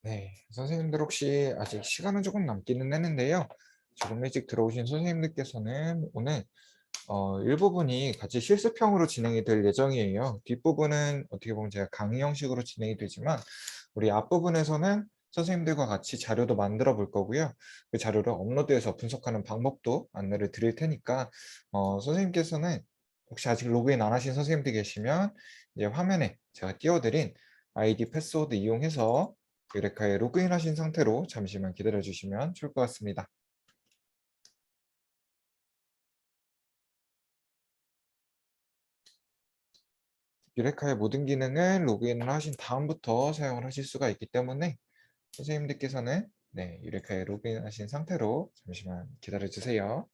네, 선생님들 혹시 아직 시간은 조금 남기는 했는데요. 조금 일찍 들어오신 선생님들께서는 오늘 일부분이 같이 실습형으로 진행이 될 예정이에요. 뒷부분은 어떻게 보면 제가 강의 형식으로 진행이 되지만 우리 앞부분에서는 선생님들과 같이 자료도 만들어 볼 거고요. 그 자료를 업로드해서 분석하는 방법도 안내를 드릴 테니까 선생님께서는 혹시 아직 로그인 안 하신 선생님들 계시면 이제 화면에 제가 띄워드린 아이디 패스워드 이용해서 유레카에 로그인 하신 상태로 잠시만 기다려 주시면 좋을 것 같습니다. 유레카의 모든 기능은 로그인을 하신 다음부터 사용을 하실 수가 있기 때문에 선생님들께서는 유레카에 로그인 하신 상태로 잠시만 기다려 주세요.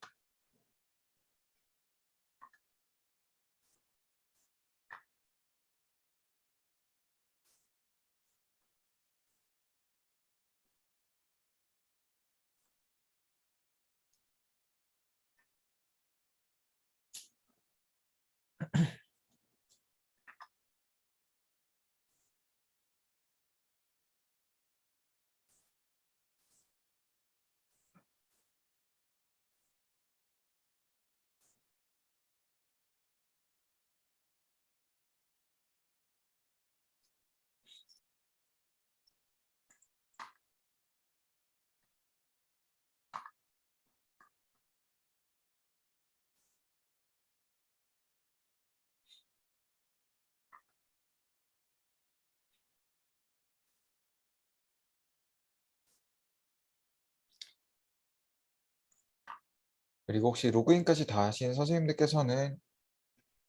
그리고 혹시 로그인까지 다 하신 선생님들께서는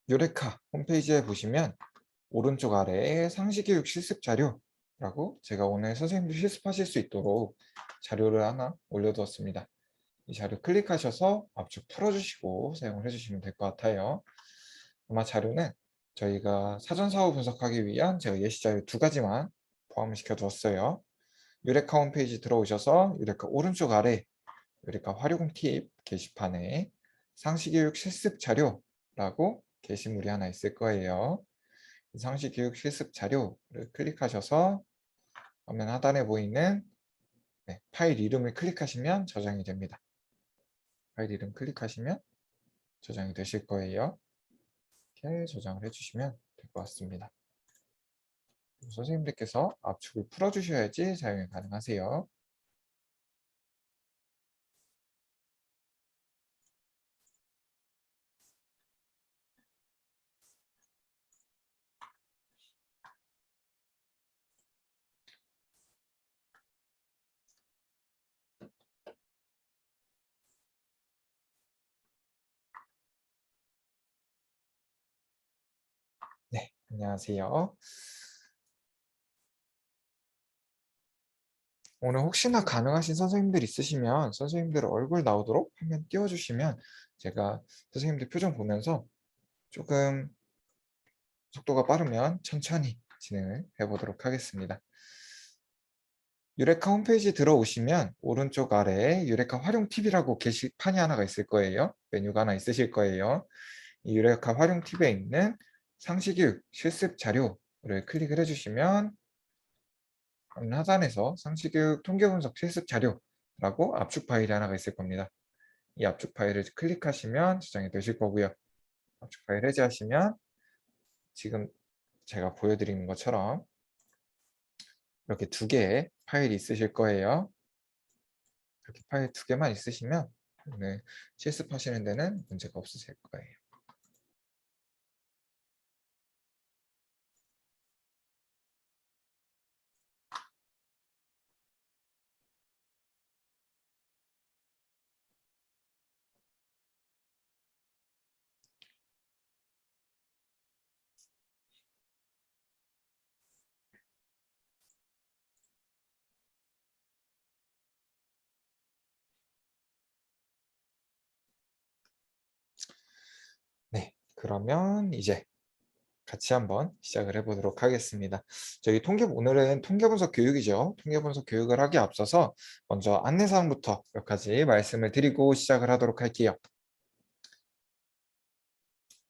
유레카 홈페이지에 보시면 오른쪽 아래에 상시교육 실습 자료라고 제가 오늘 선생님들 실습하실 수 있도록 자료를 하나 올려두었습니다. 이 자료 클릭하셔서 압축 풀어주시고 사용을 해주시면 될 것 같아요. 아마 자료는 저희가 사전사후 분석하기 위한 제가 예시 자료 2가지만 포함을 시켜 두었어요. 유레카 홈페이지 들어오셔서 유레카 오른쪽 아래 유레카 활용 팁 게시판에 상시교육 실습 자료라고 게시물이 하나 있을 거예요. 상시교육 실습 자료를 클릭하셔서 화면 하단에 보이는 파일 이름을 클릭하시면 저장이 됩니다. 파일 이름 클릭하시면 저장이 되실 거예요. 이렇게 저장을 해주시면 될 것 같습니다. 선생님들께서 압축을 풀어주셔야지 사용이 가능하세요. 네, 안녕하세요. 오늘 혹시나 가능하신 선생님들 있으시면 선생님들 얼굴 나오도록 화면 띄워주시면 제가 선생님들 표정 보면서 조금 속도가 빠르면 천천히 진행을 해보도록 하겠습니다. 유레카 홈페이지 들어오시면 오른쪽 아래에 유레카 활용 팁이라고 게시판이 하나가 있을 거예요. 메뉴가 하나 있으실 거예요. 이 유레카 활용 팁에 있는 상시교육 실습 자료를 클릭을 해주시면 하단에서 상시교육 통계분석 실습 자료라고 압축 파일이 하나가 있을 겁니다. 이 압축 파일을 클릭하시면 저장이 되실 거고요. 압축 파일 해제하시면 지금 제가 보여드리는 것처럼 이렇게 2개의 파일이 있으실 거예요. 이렇게 파일 2개만 있으시면 실습하시는 데는 문제가 없으실 거예요. 네, 그러면 이제 같이 한번 시작을 해보도록 하겠습니다. 저희 오늘은 통계분석 교육이죠. 통계분석 교육을 하기 앞서서 먼저 안내사항부터 몇 가지 말씀을 드리고 시작을 하도록 할게요.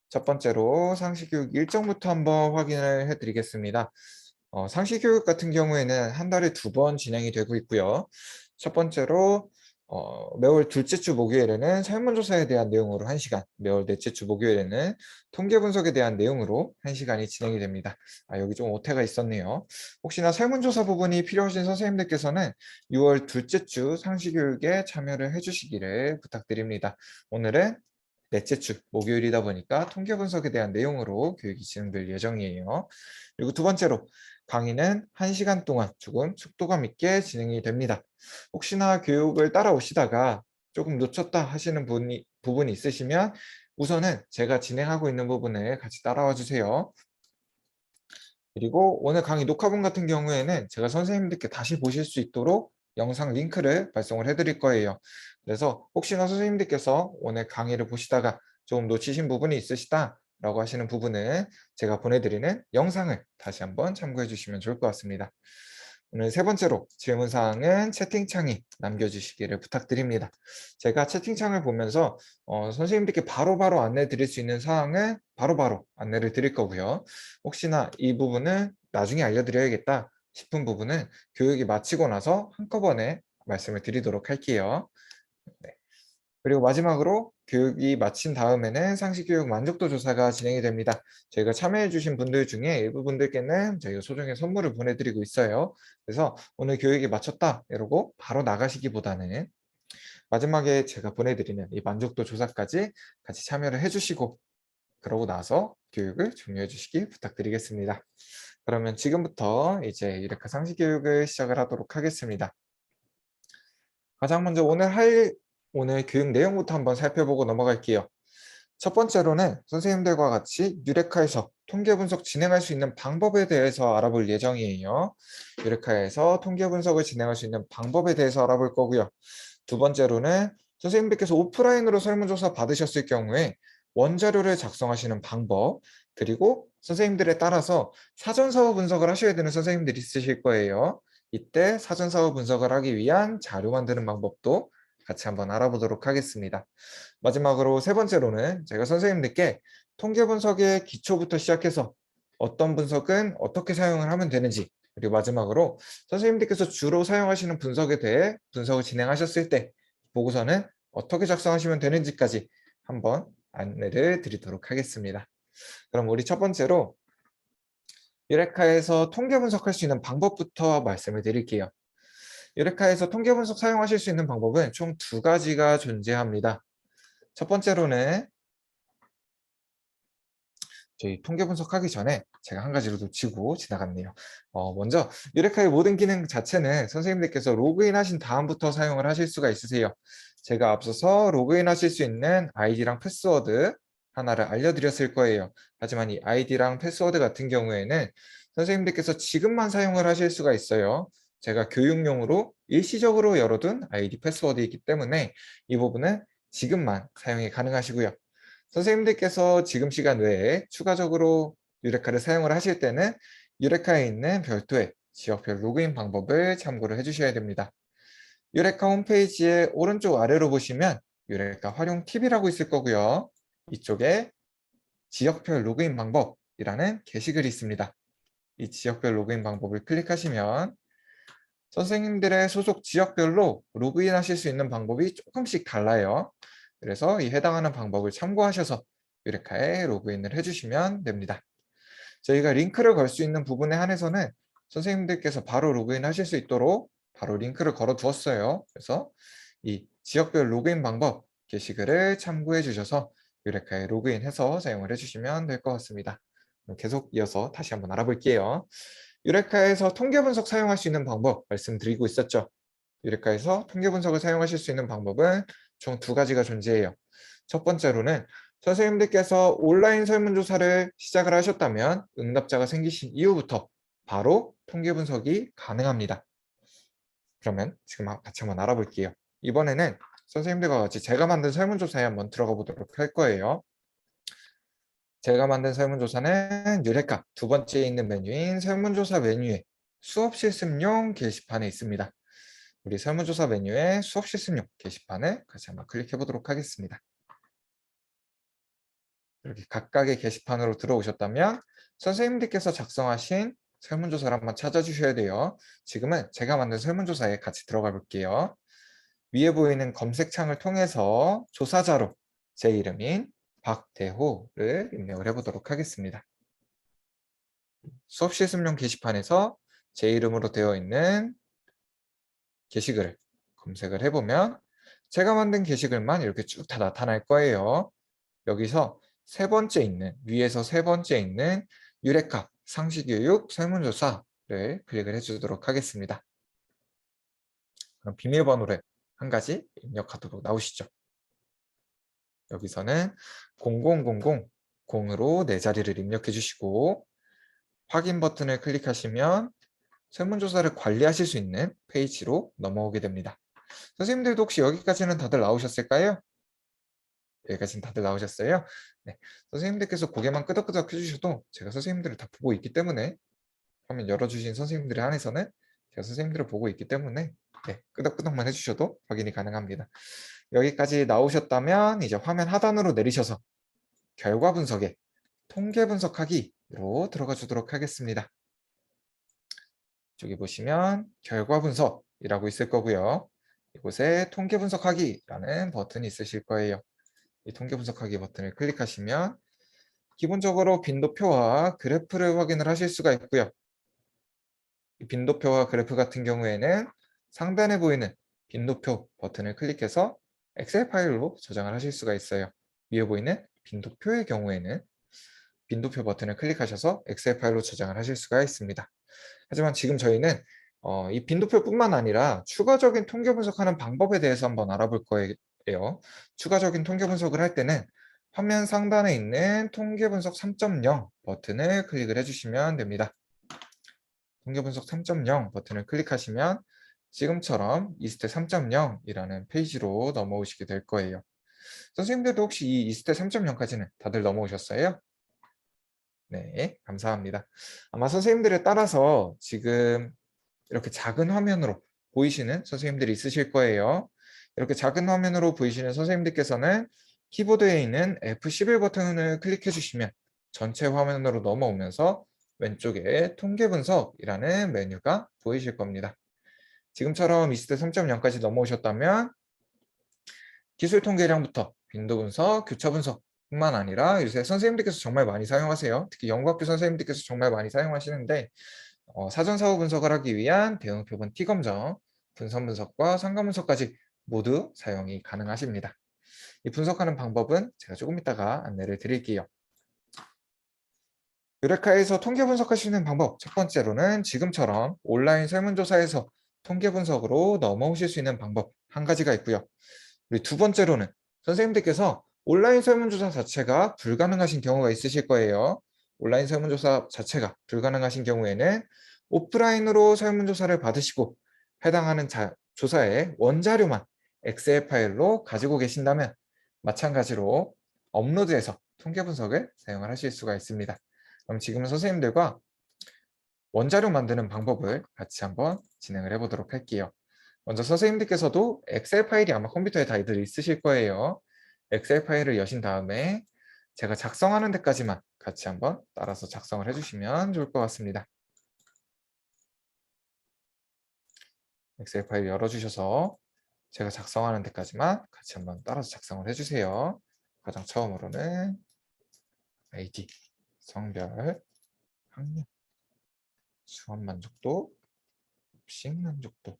첫 번째로 상시교육 일정부터 한번 확인을 해드리겠습니다. 상시교육 같은 경우에는 한 달에 2번 진행이 되고 있고요. 첫 번째로 매월 둘째 주 목요일에는 설문조사에 대한 내용으로 1시간, 매월 넷째 주 목요일에는 통계 분석에 대한 내용으로 1시간이 진행이 됩니다. 여기 좀 오태가 있었네요. 혹시나 설문조사 부분이 필요하신 선생님들께서는 6월 둘째 주 상시교육에 참여를 해주시기를 부탁드립니다. 오늘은 넷째 주 목요일이다 보니까 통계 분석에 대한 내용으로 교육이 진행될 예정이에요. 그리고 두 번째로 강의는 1시간 동안 조금 속도감 있게 진행이 됩니다. 혹시나 교육을 따라오시다가 조금 놓쳤다 하시는 부분이 있으시면 우선은 제가 진행하고 있는 부분을 같이 따라와 주세요. 그리고 오늘 강의 녹화본 같은 경우에는 제가 선생님들께 다시 보실 수 있도록 영상 링크를 발송을 해드릴 거예요. 그래서 혹시나 선생님들께서 오늘 강의를 보시다가 좀 놓치신 부분이 있으시다 라고 하시는 부분은 제가 보내드리는 영상을 다시 한번 참고해 주시면 좋을 것 같습니다. 오늘 세 번째로 질문사항은 채팅창에 남겨주시기를 부탁드립니다. 제가 채팅창을 보면서 선생님들께 바로바로 안내 드릴 수 있는 사항은 바로바로 안내를 드릴 거고요. 혹시나 이 부분은 나중에 알려드려야겠다 싶은 부분은 교육이 마치고 나서 한꺼번에 말씀을 드리도록 할게요. 네. 그리고 마지막으로 교육이 마친 다음에는 상시교육 만족도 조사가 진행이 됩니다. 저희가 참여해 주신 분들 중에 일부 분들께는 저희가 소정의 선물을 보내드리고 있어요. 그래서 오늘 교육이 마쳤다 이러고 바로 나가시기보다는 마지막에 제가 보내드리는 이 만족도 조사까지 같이 참여를 해주시고 그러고 나서 교육을 종료해 주시기 부탁드리겠습니다. 그러면 지금부터 이제 유레카 상시교육을 시작을 하도록 하겠습니다. 가장 먼저 오늘 교육 내용부터 한번 살펴보고 넘어갈게요. 첫 번째로는 선생님들과 같이 유레카에서 통계 분석 진행할 수 있는 방법에 대해서 알아볼 예정이에요. 유레카에서 통계 분석을 진행할 수 있는 방법에 대해서 알아볼 거고요. 두 번째로는 선생님들께서 오프라인으로 설문조사 받으셨을 경우에 원자료를 작성하시는 방법, 그리고 선생님들에 따라서 사전사후 분석을 하셔야 되는 선생님들이 있으실 거예요. 이때 사전사후 분석을 하기 위한 자료 만드는 방법도 같이 한번 알아보도록 하겠습니다. 마지막으로 세 번째로는 제가 선생님들께 통계 분석의 기초부터 시작해서 어떤 분석은 어떻게 사용을 하면 되는지, 그리고 마지막으로 선생님들께서 주로 사용하시는 분석에 대해 분석을 진행하셨을 때 보고서는 어떻게 작성하시면 되는지까지 한번 안내를 드리도록 하겠습니다. 그럼 우리 첫 번째로 유레카에서 통계 분석할 수 있는 방법부터 말씀을 드릴게요. 유레카에서 통계 분석 사용하실 수 있는 방법은 총 2가지가 존재합니다. 첫 번째로는 저희 통계 분석하기 전에 제가 한 가지를 놓치고 지나갔네요. 먼저 유레카의 모든 기능 자체는 선생님들께서 로그인 하신 다음부터 사용을 하실 수가 있으세요. 제가 앞서서 로그인 하실 수 있는 아이디랑 패스워드 하나를 알려드렸을 거예요. 하지만 이 아이디랑 패스워드 같은 경우에는 선생님들께서 지금만 사용을 하실 수가 있어요. 제가 교육용으로 일시적으로 열어둔 아이디 패스워드이기 때문에 이 부분은 지금만 사용이 가능하시고요. 선생님들께서 지금 시간 외에 추가적으로 유레카를 사용을 하실 때는 유레카에 있는 별도의 지역별 로그인 방법을 참고를 해주셔야 됩니다. 유레카 홈페이지의 오른쪽 아래로 보시면 유레카 활용 팁이라고 있을 거고요. 이쪽에 지역별 로그인 방법이라는 게시글이 있습니다. 이 지역별 로그인 방법을 클릭하시면 선생님들의 소속 지역별로 로그인 하실 수 있는 방법이 조금씩 달라요. 그래서 이 해당하는 방법을 참고하셔서 유레카에 로그인을 해주시면 됩니다. 저희가 링크를 걸 수 있는 부분에 한해서는 선생님들께서 바로 로그인 하실 수 있도록 바로 링크를 걸어 두었어요. 그래서 이 지역별 로그인 방법 게시글을 참고해 주셔서 유레카에 로그인해서 사용을 해주시면 될 것 같습니다. 계속 이어서 다시 한번 알아볼게요. 유레카에서 통계 분석 사용할 수 있는 방법 말씀드리고 있었죠. 유레카에서 통계 분석을 사용하실 수 있는 방법은 총 2가지가 존재해요. 첫 번째로는 선생님들께서 온라인 설문조사를 시작을 하셨다면 응답자가 생기신 이후부터 바로 통계 분석이 가능합니다. 그러면 지금 같이 한번 알아볼게요. 이번에는 선생님들과 같이 제가 만든 설문조사에 한번 들어가 보도록 할 거예요. 제가 만든 설문조사는 유레카 두 번째에 있는 메뉴인 설문조사 메뉴에 수업 실습용 게시판에 있습니다. 우리 설문조사 메뉴에 수업 실습용 게시판을 같이 한번 클릭해 보도록 하겠습니다. 이렇게 각각의 게시판으로 들어오셨다면 선생님들께서 작성하신 설문조사를 한번 찾아주셔야 돼요. 지금은 제가 만든 설문조사에 같이 들어가 볼게요. 위에 보이는 검색창을 통해서 조사자로 제 이름인 박대호를 입력을 해보도록 하겠습니다. 수업 실습용 게시판에서 제 이름으로 되어 있는 게시글을 검색을 해보면 제가 만든 게시글만 이렇게 쭉 다 나타날 거예요. 여기서 세 번째 있는, 위에서 세 번째 있는 유레카 상시교육 설문조사를 클릭을 해주도록 하겠습니다. 그럼 비밀번호를 한 가지 입력하도록 나오시죠. 여기서는 0000으로 네 자리를 입력해 주시고 확인 버튼을 클릭하시면 설문조사를 관리하실 수 있는 페이지로 넘어오게 됩니다. 선생님들도 혹시 여기까지는 다들 나오셨을까요? 여기까지는 다들 나오셨어요? 네. 선생님들께서 고개만 끄덕끄덕 해주셔도 제가 선생님들을 다 보고 있기 때문에 화면 열어주신 선생님들에 한해서는 제가 선생님들을 보고 있기 때문에 네, 끄덕끄덕만 해주셔도 확인이 가능합니다. 여기까지 나오셨다면 이제 화면 하단으로 내리셔서 결과 분석에 통계 분석하기로 들어가 주도록 하겠습니다. 저기 보시면 결과 분석이라고 있을 거고요. 이곳에 통계 분석하기라는 버튼이 있으실 거예요. 이 통계 분석하기 버튼을 클릭하시면 기본적으로 빈도표와 그래프를 확인을 하실 수가 있고요. 이 빈도표와 그래프 같은 경우에는 상단에 보이는 빈도표 버튼을 클릭해서 엑셀 파일로 저장을 하실 수가 있어요. 위에 보이는 빈도표의 경우에는 빈도표 버튼을 클릭하셔서 엑셀 파일로 저장을 하실 수가 있습니다. 하지만 지금 저희는 이 빈도표뿐만 아니라 추가적인 통계 분석하는 방법에 대해서 한번 알아볼 거예요. 추가적인 통계 분석을 할 때는 화면 상단에 있는 통계 분석 3.0 버튼을 클릭을 해주시면 됩니다. 통계 분석 3.0 버튼을 클릭하시면 지금처럼 이스트 3.0이라는 페이지로 넘어오시게 될 거예요. 선생님들도 혹시 이 이스트 3.0까지는 다들 넘어오셨어요? 네, 감사합니다. 아마 선생님들에 따라서 지금 이렇게 작은 화면으로 보이시는 선생님들이 있으실 거예요. 이렇게 작은 화면으로 보이시는 선생님들께서는 키보드에 있는 F11 버튼을 클릭해 주시면 전체 화면으로 넘어오면서 왼쪽에 통계 분석이라는 메뉴가 보이실 겁니다. 지금처럼 이스트 3.0까지 넘어오셨다면 기술 통계량부터 빈도 분석, 교차 분석 뿐만 아니라 요새 선생님들께서 정말 많이 사용하세요. 특히 연구학교 선생님들께서 정말 많이 사용하시는데 사전사후 분석을 하기 위한 대응표본 T검정, 분선 분석과 상관 분석까지 모두 사용이 가능하십니다. 이 분석하는 방법은 제가 조금 이따가 안내를 드릴게요. 유레카에서 통계 분석하시는 방법 첫 번째로는 지금처럼 온라인 설문조사에서 통계 분석으로 넘어오실 수 있는 방법 한 가지가 있고요. 우리 두 번째로는 선생님들께서 온라인 설문조사 자체가 불가능하신 경우가 있으실 거예요. 온라인 설문조사 자체가 불가능하신 경우에는 오프라인으로 설문조사를 받으시고 해당하는 조사의 원자료만 엑셀 파일로 가지고 계신다면 마찬가지로 업로드해서 통계 분석을 사용을 하실 수가 있습니다. 그럼 지금 선생님들과 원자료 만드는 방법을 같이 한번 진행을 해보도록 할게요. 먼저 선생님들께서도 엑셀 파일이 아마 컴퓨터에 다들 있으실 거예요. 엑셀 파일을 여신 다음에 제가 작성하는 데까지만 같이 한번 따라서 작성을 해주시면 좋을 것 같습니다. 엑셀 파일 열어주셔서 제가 작성하는 데까지만 같이 한번 따라서 작성을 해주세요. 가장 처음으로는 아이디, 성별, 학년, 수업 만족도, 입식 만족도.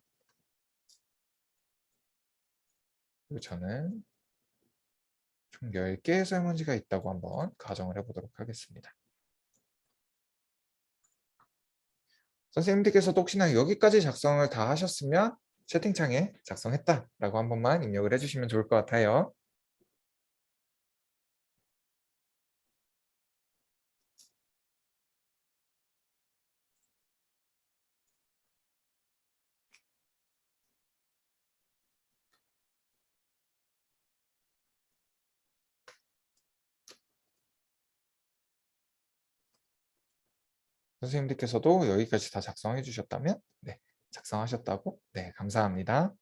그리고 저는 총 10개의 설문지가 있다고 한번 가정을 해보도록 하겠습니다. 선생님들께서도 혹시나 여기까지 작성을 다 하셨으면 채팅창에 작성했다라고 한 번만 입력을 해주시면 좋을 것 같아요. 선생님들께서도 여기까지 다 작성해 주셨다면 네, 작성하셨다고? 네, 감사합니다.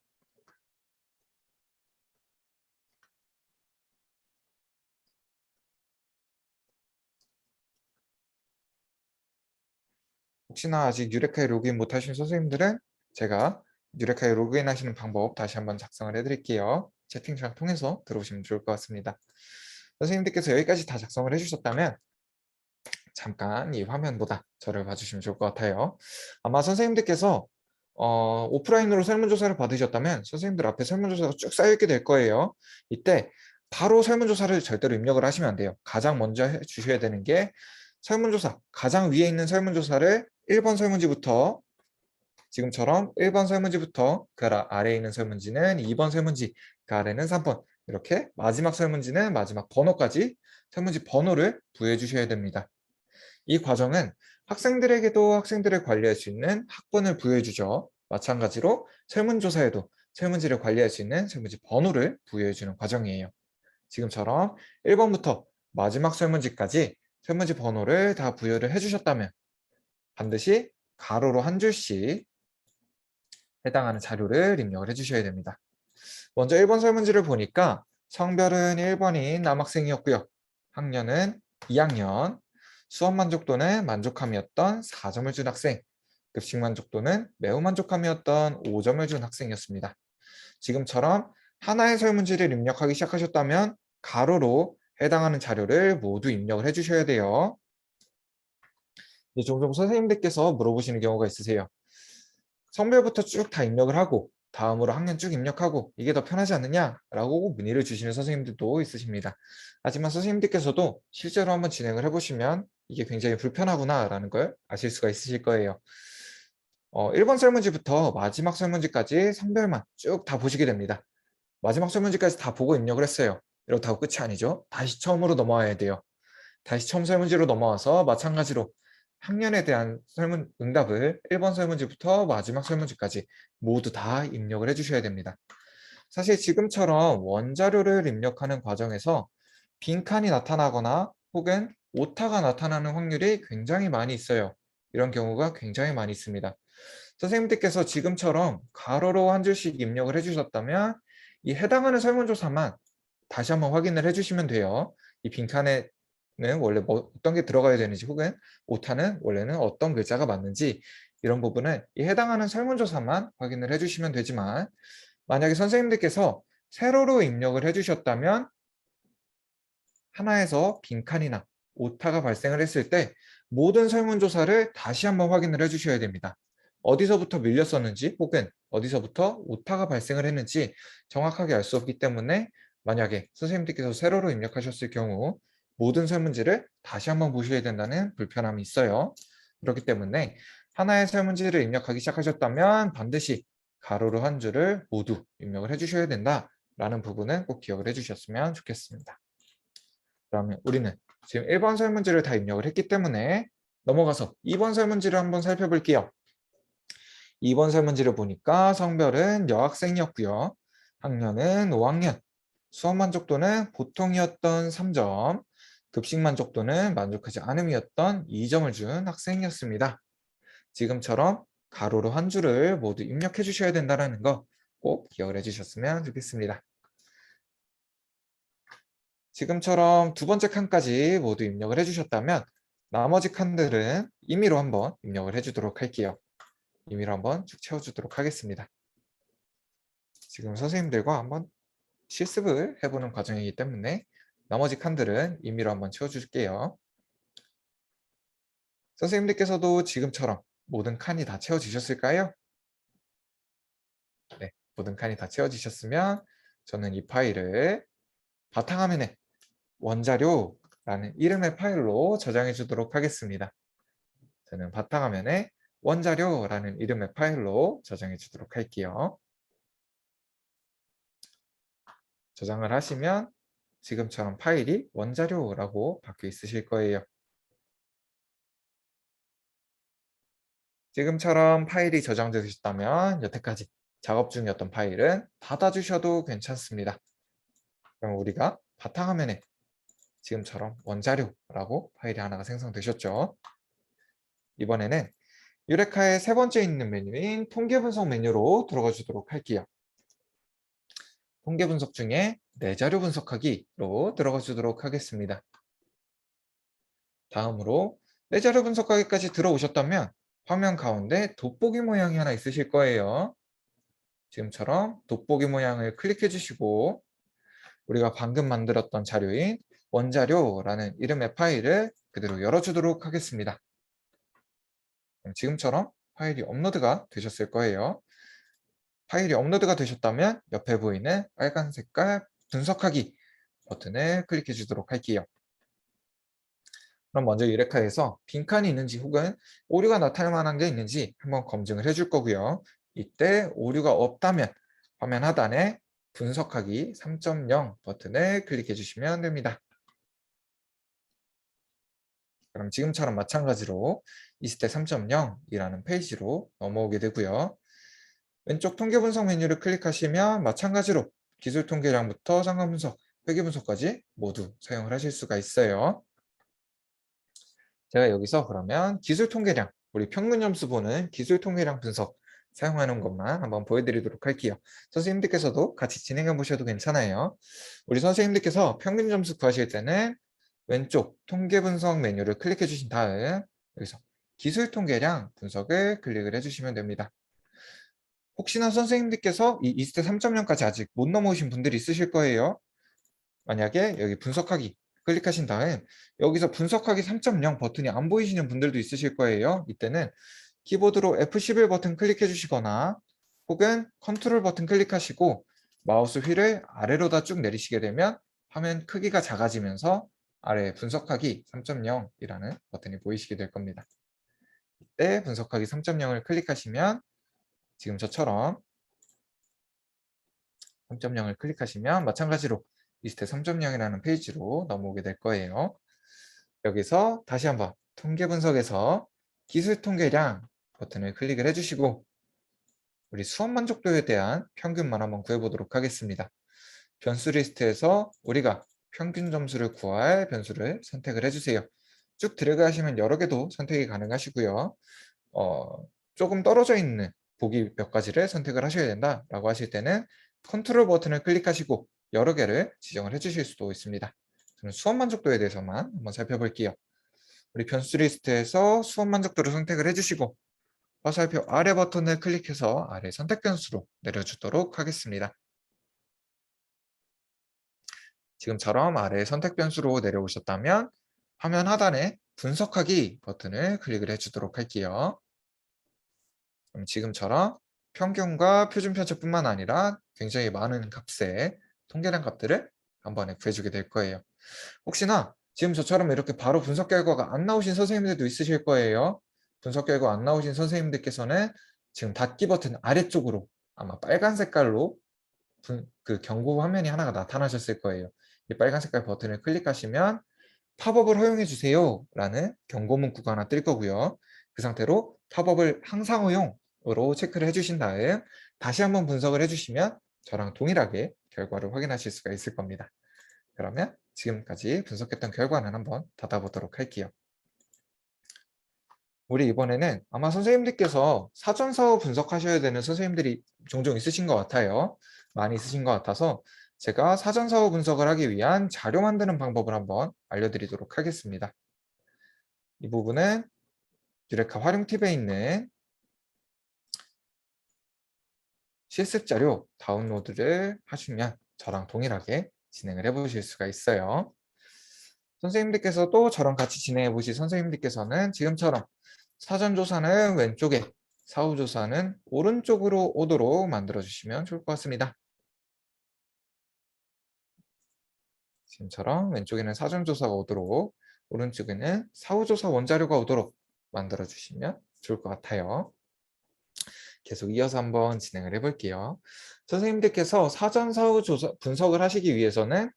혹시나 아직 유레카에 로그인 못하신 선생님들은 제가 유레카에 로그인 하시는 방법 다시 한번 작성을 해드릴게요. 채팅창 통해서 들어오시면 좋을 것 같습니다. 선생님들께서 여기까지 다 작성을 해주셨다면 잠깐 이 화면보다 저를 봐주시면 좋을 것 같아요. 아마 선생님들께서 오프라인으로 설문조사를 받으셨다면 선생님들 앞에 설문조사가 쭉 쌓여있게 될 거예요. 이때 바로 설문조사를 절대로 입력을 하시면 안 돼요. 가장 먼저 해주셔야 되는 게 설문조사, 가장 위에 있는 설문조사를 1번 설문지부터 지금처럼 1번 설문지부터 그 아래에 있는 설문지는 2번 설문지, 그 아래는 3번 이렇게 마지막 설문지는 마지막 번호까지 설문지 번호를 부여해 주셔야 됩니다. 이 과정은 학생들에게도 학생들을 관리할 수 있는 학번을 부여해 주죠. 마찬가지로 설문조사에도 설문지를 관리할 수 있는 설문지 번호를 부여해 주는 과정이에요. 지금처럼 1번부터 마지막 설문지까지 설문지 번호를 다 부여를 해주셨다면 반드시 가로로 한 줄씩 해당하는 자료를 입력을 해주셔야 됩니다. 먼저 1번 설문지를 보니까 성별은 1번인 남학생이었고요. 학년은 2학년, 수업 만족도는 만족함이었던 4점을 준 학생, 급식 만족도는 매우 만족함이었던 5점을 준 학생이었습니다. 지금처럼 하나의 설문지를 입력하기 시작하셨다면 가로로 해당하는 자료를 모두 입력을 해주셔야 돼요. 종종 선생님들께서 물어보시는 경우가 있으세요. 성별부터 쭉 다 입력을 하고 다음으로 학년 쭉 입력하고 이게 더 편하지 않느냐라고 문의를 주시는 선생님들도 있으십니다. 하지만 선생님들께서도 실제로 한번 진행을 해보시면 이게 굉장히 불편하구나라는 걸 아실 수가 있으실 거예요. 1번 설문지부터 마지막 설문지까지 성별만 쭉 다 보시게 됩니다. 마지막 설문지까지 다 보고 입력을 했어요. 이렇다고 끝이 아니죠. 다시 처음으로 넘어와야 돼요. 다시 처음 설문지로 넘어와서 마찬가지로 학년에 대한 응답을 1번 설문지부터 마지막 설문지까지 모두 다 입력을 해주셔야 됩니다. 사실 지금처럼 원자료를 입력하는 과정에서 빈칸이 나타나거나 혹은 오타가 나타나는 확률이 굉장히 많이 있어요. 이런 경우가 굉장히 많이 있습니다. 선생님들께서 지금처럼 가로로 한 줄씩 입력을 해주셨다면 이 해당하는 설문조사만 다시 한번 확인을 해주시면 돼요. 이 빈칸에는 원래 어떤 게 들어가야 되는지 혹은 오타는 원래는 어떤 글자가 맞는지 이런 부분은 이 해당하는 설문조사만 확인을 해주시면 되지만 만약에 선생님들께서 세로로 입력을 해주셨다면 하나에서 빈칸이나 오타가 발생을 했을 때 모든 설문조사를 다시 한번 확인을 해주셔야 됩니다. 어디서부터 밀렸었는지 혹은 어디서부터 오타가 발생을 했는지 정확하게 알 수 없기 때문에 만약에 선생님들께서 세로로 입력하셨을 경우 모든 설문지를 다시 한번 보셔야 된다는 불편함이 있어요. 그렇기 때문에 하나의 설문지를 입력하기 시작하셨다면 반드시 가로로 한 줄을 모두 입력을 해주셔야 된다라는 부분은 꼭 기억을 해주셨으면 좋겠습니다. 그러면 우리는 지금 1번 설문지를 다 입력을 했기 때문에 넘어가서 2번 설문지를 한번 살펴볼게요. 2번 설문지를 보니까 성별은 여학생이었고요. 학년은 5학년, 수업 만족도는 보통이었던 3점, 급식 만족도는 만족하지 않음이었던 2점을 준 학생이었습니다. 지금처럼 가로로 한 줄을 모두 입력해 주셔야 된다는 거 꼭 기억을 해주셨으면 좋겠습니다. 지금처럼 두 번째 칸까지 모두 입력을 해주셨다면 나머지 칸들은 임의로 한번 입력을 해주도록 할게요. 임의로 한번 쭉 채워주도록 하겠습니다. 지금 선생님들과 한번 실습을 해보는 과정이기 때문에 나머지 칸들은 임의로 한번 채워줄게요. 선생님들께서도 지금처럼 모든 칸이 다 채워지셨을까요? 네, 모든 칸이 다 채워지셨으면 저는 이 파일을 바탕화면에 원자료라는 이름의 파일로 저장해 주도록 하겠습니다. 저는 바탕화면에 원자료라는 이름의 파일로 저장해 주도록 할게요. 저장을 하시면 지금처럼 파일이 원자료라고 바뀌어 있으실 거예요. 지금처럼 파일이 저장되셨다면 여태까지 작업 중이었던 파일은 닫아주셔도 괜찮습니다. 그럼 우리가 바탕화면에 지금처럼 원자료라고 파일이 하나가 생성되셨죠. 이번에는 유레카의 세 번째 있는 메뉴인 통계 분석 메뉴로 들어가 주도록 할게요. 통계 분석 중에 내자료 분석하기로 들어가 주도록 하겠습니다. 다음으로 내자료 분석하기까지 들어오셨다면 화면 가운데 돋보기 모양이 하나 있으실 거예요. 지금처럼 돋보기 모양을 클릭해 주시고 우리가 방금 만들었던 자료인 원자료라는 이름의 파일을 그대로 열어주도록 하겠습니다. 지금처럼 파일이 업로드가 되셨을 거예요. 파일이 업로드가 되셨다면 옆에 보이는 빨간 색깔 분석하기 버튼을 클릭해 주도록 할게요. 그럼 먼저 유레카에서 빈칸이 있는지 혹은 오류가 나타날 만한 게 있는지 한번 검증을 해줄 거고요. 이때 오류가 없다면 화면 하단에 분석하기 3.0 버튼을 클릭해 주시면 됩니다. 그럼 지금처럼 마찬가지로 이스텝 3.0이라는 페이지로 넘어오게 되고요. 왼쪽 통계 분석 메뉴를 클릭하시면 마찬가지로 기술 통계량부터 상관 분석, 회계 분석까지 모두 사용을 하실 수가 있어요. 제가 여기서 그러면 기술 통계량, 우리 평균 점수 보는 기술 통계량 분석 사용하는 것만 한번 보여드리도록 할게요. 선생님들께서도 같이 진행해 보셔도 괜찮아요. 우리 선생님들께서 평균 점수 구하실 때는 왼쪽 통계 분석 메뉴를 클릭해 주신 다음 여기서 기술 통계량 분석을 클릭을 해주시면 됩니다. 혹시나 선생님들께서 이 이스텝 3.0까지 아직 못 넘어오신 분들이 있으실 거예요. 만약에 여기 분석하기 클릭하신 다음 여기서 분석하기 3.0 버튼이 안 보이시는 분들도 있으실 거예요. 이때는 키보드로 F11 버튼 클릭해 주시거나 혹은 컨트롤 버튼 클릭하시고 마우스 휠을 아래로 쭉 내리시게 되면 화면 크기가 작아지면서 아래 분석하기 3.0이라는 버튼이 보이시게 될 겁니다. 이때 분석하기 3.0을 클릭하시면 지금 저처럼 3.0을 클릭하시면 마찬가지로 리스트 3.0이라는 페이지로 넘어오게 될 거예요. 여기서 다시 한번 통계 분석에서 기술 통계량 버튼을 클릭을 해주시고 우리 수업 만족도에 대한 평균만 한번 구해보도록 하겠습니다. 변수 리스트에서 우리가 평균 점수를 구할 변수를 선택을 해주세요. 쭉 들어가시면 여러 개도 선택이 가능하시고요. 조금 떨어져 있는 보기 몇 가지를 선택을 하셔야 된다라고 하실 때는 컨트롤 버튼을 클릭하시고 여러 개를 지정을 해주실 수도 있습니다. 저는 수업 만족도에 대해서만 한번 살펴볼게요. 우리 변수 리스트에서 수업 만족도를 선택을 해주시고 화살표 아래 버튼을 클릭해서 아래 선택 변수로 내려주도록 하겠습니다. 지금처럼 아래 선택 변수로 내려오셨다면 화면 하단에 분석하기 버튼을 클릭을 해주도록 할게요. 그럼 지금처럼 평균과 표준 편차뿐만 아니라 굉장히 많은 값의 통계량 값들을 한 번에 구해주게 될 거예요. 혹시나 지금 저처럼 이렇게 바로 분석 결과가 안 나오신 선생님들도 있으실 거예요. 분석 결과 안 나오신 선생님들께서는 지금 닫기 버튼 아래쪽으로 아마 빨간 색깔로 그 경고 화면이 하나가 나타나셨을 거예요. 이 빨간 색깔 버튼을 클릭하시면 팝업을 허용해 주세요 라는 경고 문구가 하나 뜰 거고요. 그 상태로 팝업을 항상 허용으로 체크를 해주신 다음 다시 한번 분석을 해주시면 저랑 동일하게 결과를 확인하실 수가 있을 겁니다. 그러면 지금까지 분석했던 결과는 한번 닫아보도록 할게요. 우리 이번에는 아마 선생님들께서 사전사후 분석하셔야 되는 선생님들이 종종 있으신 것 같아요. 많이 있으신 것 같아서 제가 사전사후 분석을 하기 위한 자료 만드는 방법을 한번 알려드리도록 하겠습니다. 이 부분은 유레카 활용 팁에 있는 실습 자료 다운로드를 하시면 저랑 동일하게 진행을 해보실 수가 있어요. 선생님들께서 또 저랑 같이 진행해 보실 선생님들께서는 지금처럼 사전조사는 왼쪽에 사후조사는 오른쪽으로 오도록 만들어 주시면 좋을 것 같습니다. 지금처럼 왼쪽에는 사전조사가 오도록 오른쪽에는 사후조사 원자료가 오도록 만들어 주시면 좋을 것 같아요. 계속 이어서 한번 진행을 해볼게요. 선생님들께서 사전 사후 분석을 하시기 위해서는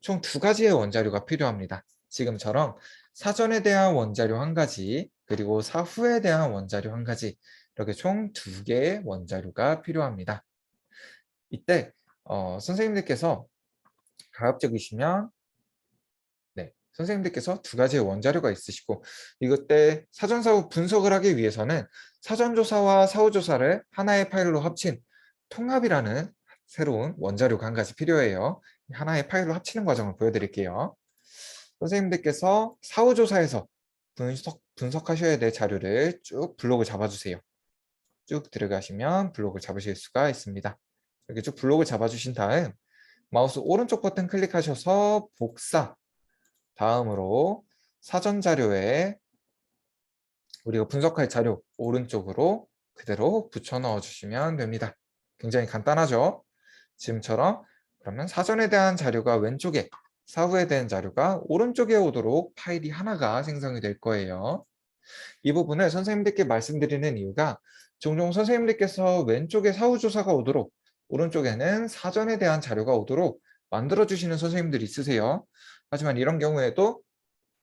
총 2가지의 원자료가 필요합니다. 지금처럼 사전에 대한 원자료 1가지 그리고 사후에 대한 원자료 1가지 이렇게 총 2개의 원자료가 필요합니다. 이때 선생님들께서 가급적이시면 선생님들께서 2가지의 원자료가 있으시고 이것 때 사전사후 분석을 하기 위해서는 사전조사와 사후조사를 하나의 파일로 합친 통합이라는 새로운 원자료가 1가지 필요해요. 하나의 파일로 합치는 과정을 보여드릴게요. 선생님들께서 사후조사에서 분석하셔야 될 자료를 쭉 블록을 잡아주세요. 쭉 들어가시면 블록을 잡으실 수가 있습니다. 이렇게 쭉 블록을 잡아주신 다음 마우스 오른쪽 버튼 클릭하셔서 복사, 다음으로 사전 자료에 우리가 분석할 자료 오른쪽으로 그대로 붙여 넣어 주시면 됩니다. 굉장히 간단하죠? 지금처럼 그러면 사전에 대한 자료가 왼쪽에, 사후에 대한 자료가 오른쪽에 오도록 파일이 하나가 생성이 될 거예요. 이 부분을 선생님들께 말씀드리는 이유가 종종 선생님들께서 왼쪽에 사후조사가 오도록 오른쪽에는 사전에 대한 자료가 오도록 만들어주시는 선생님들이 있으세요. 하지만 이런 경우에도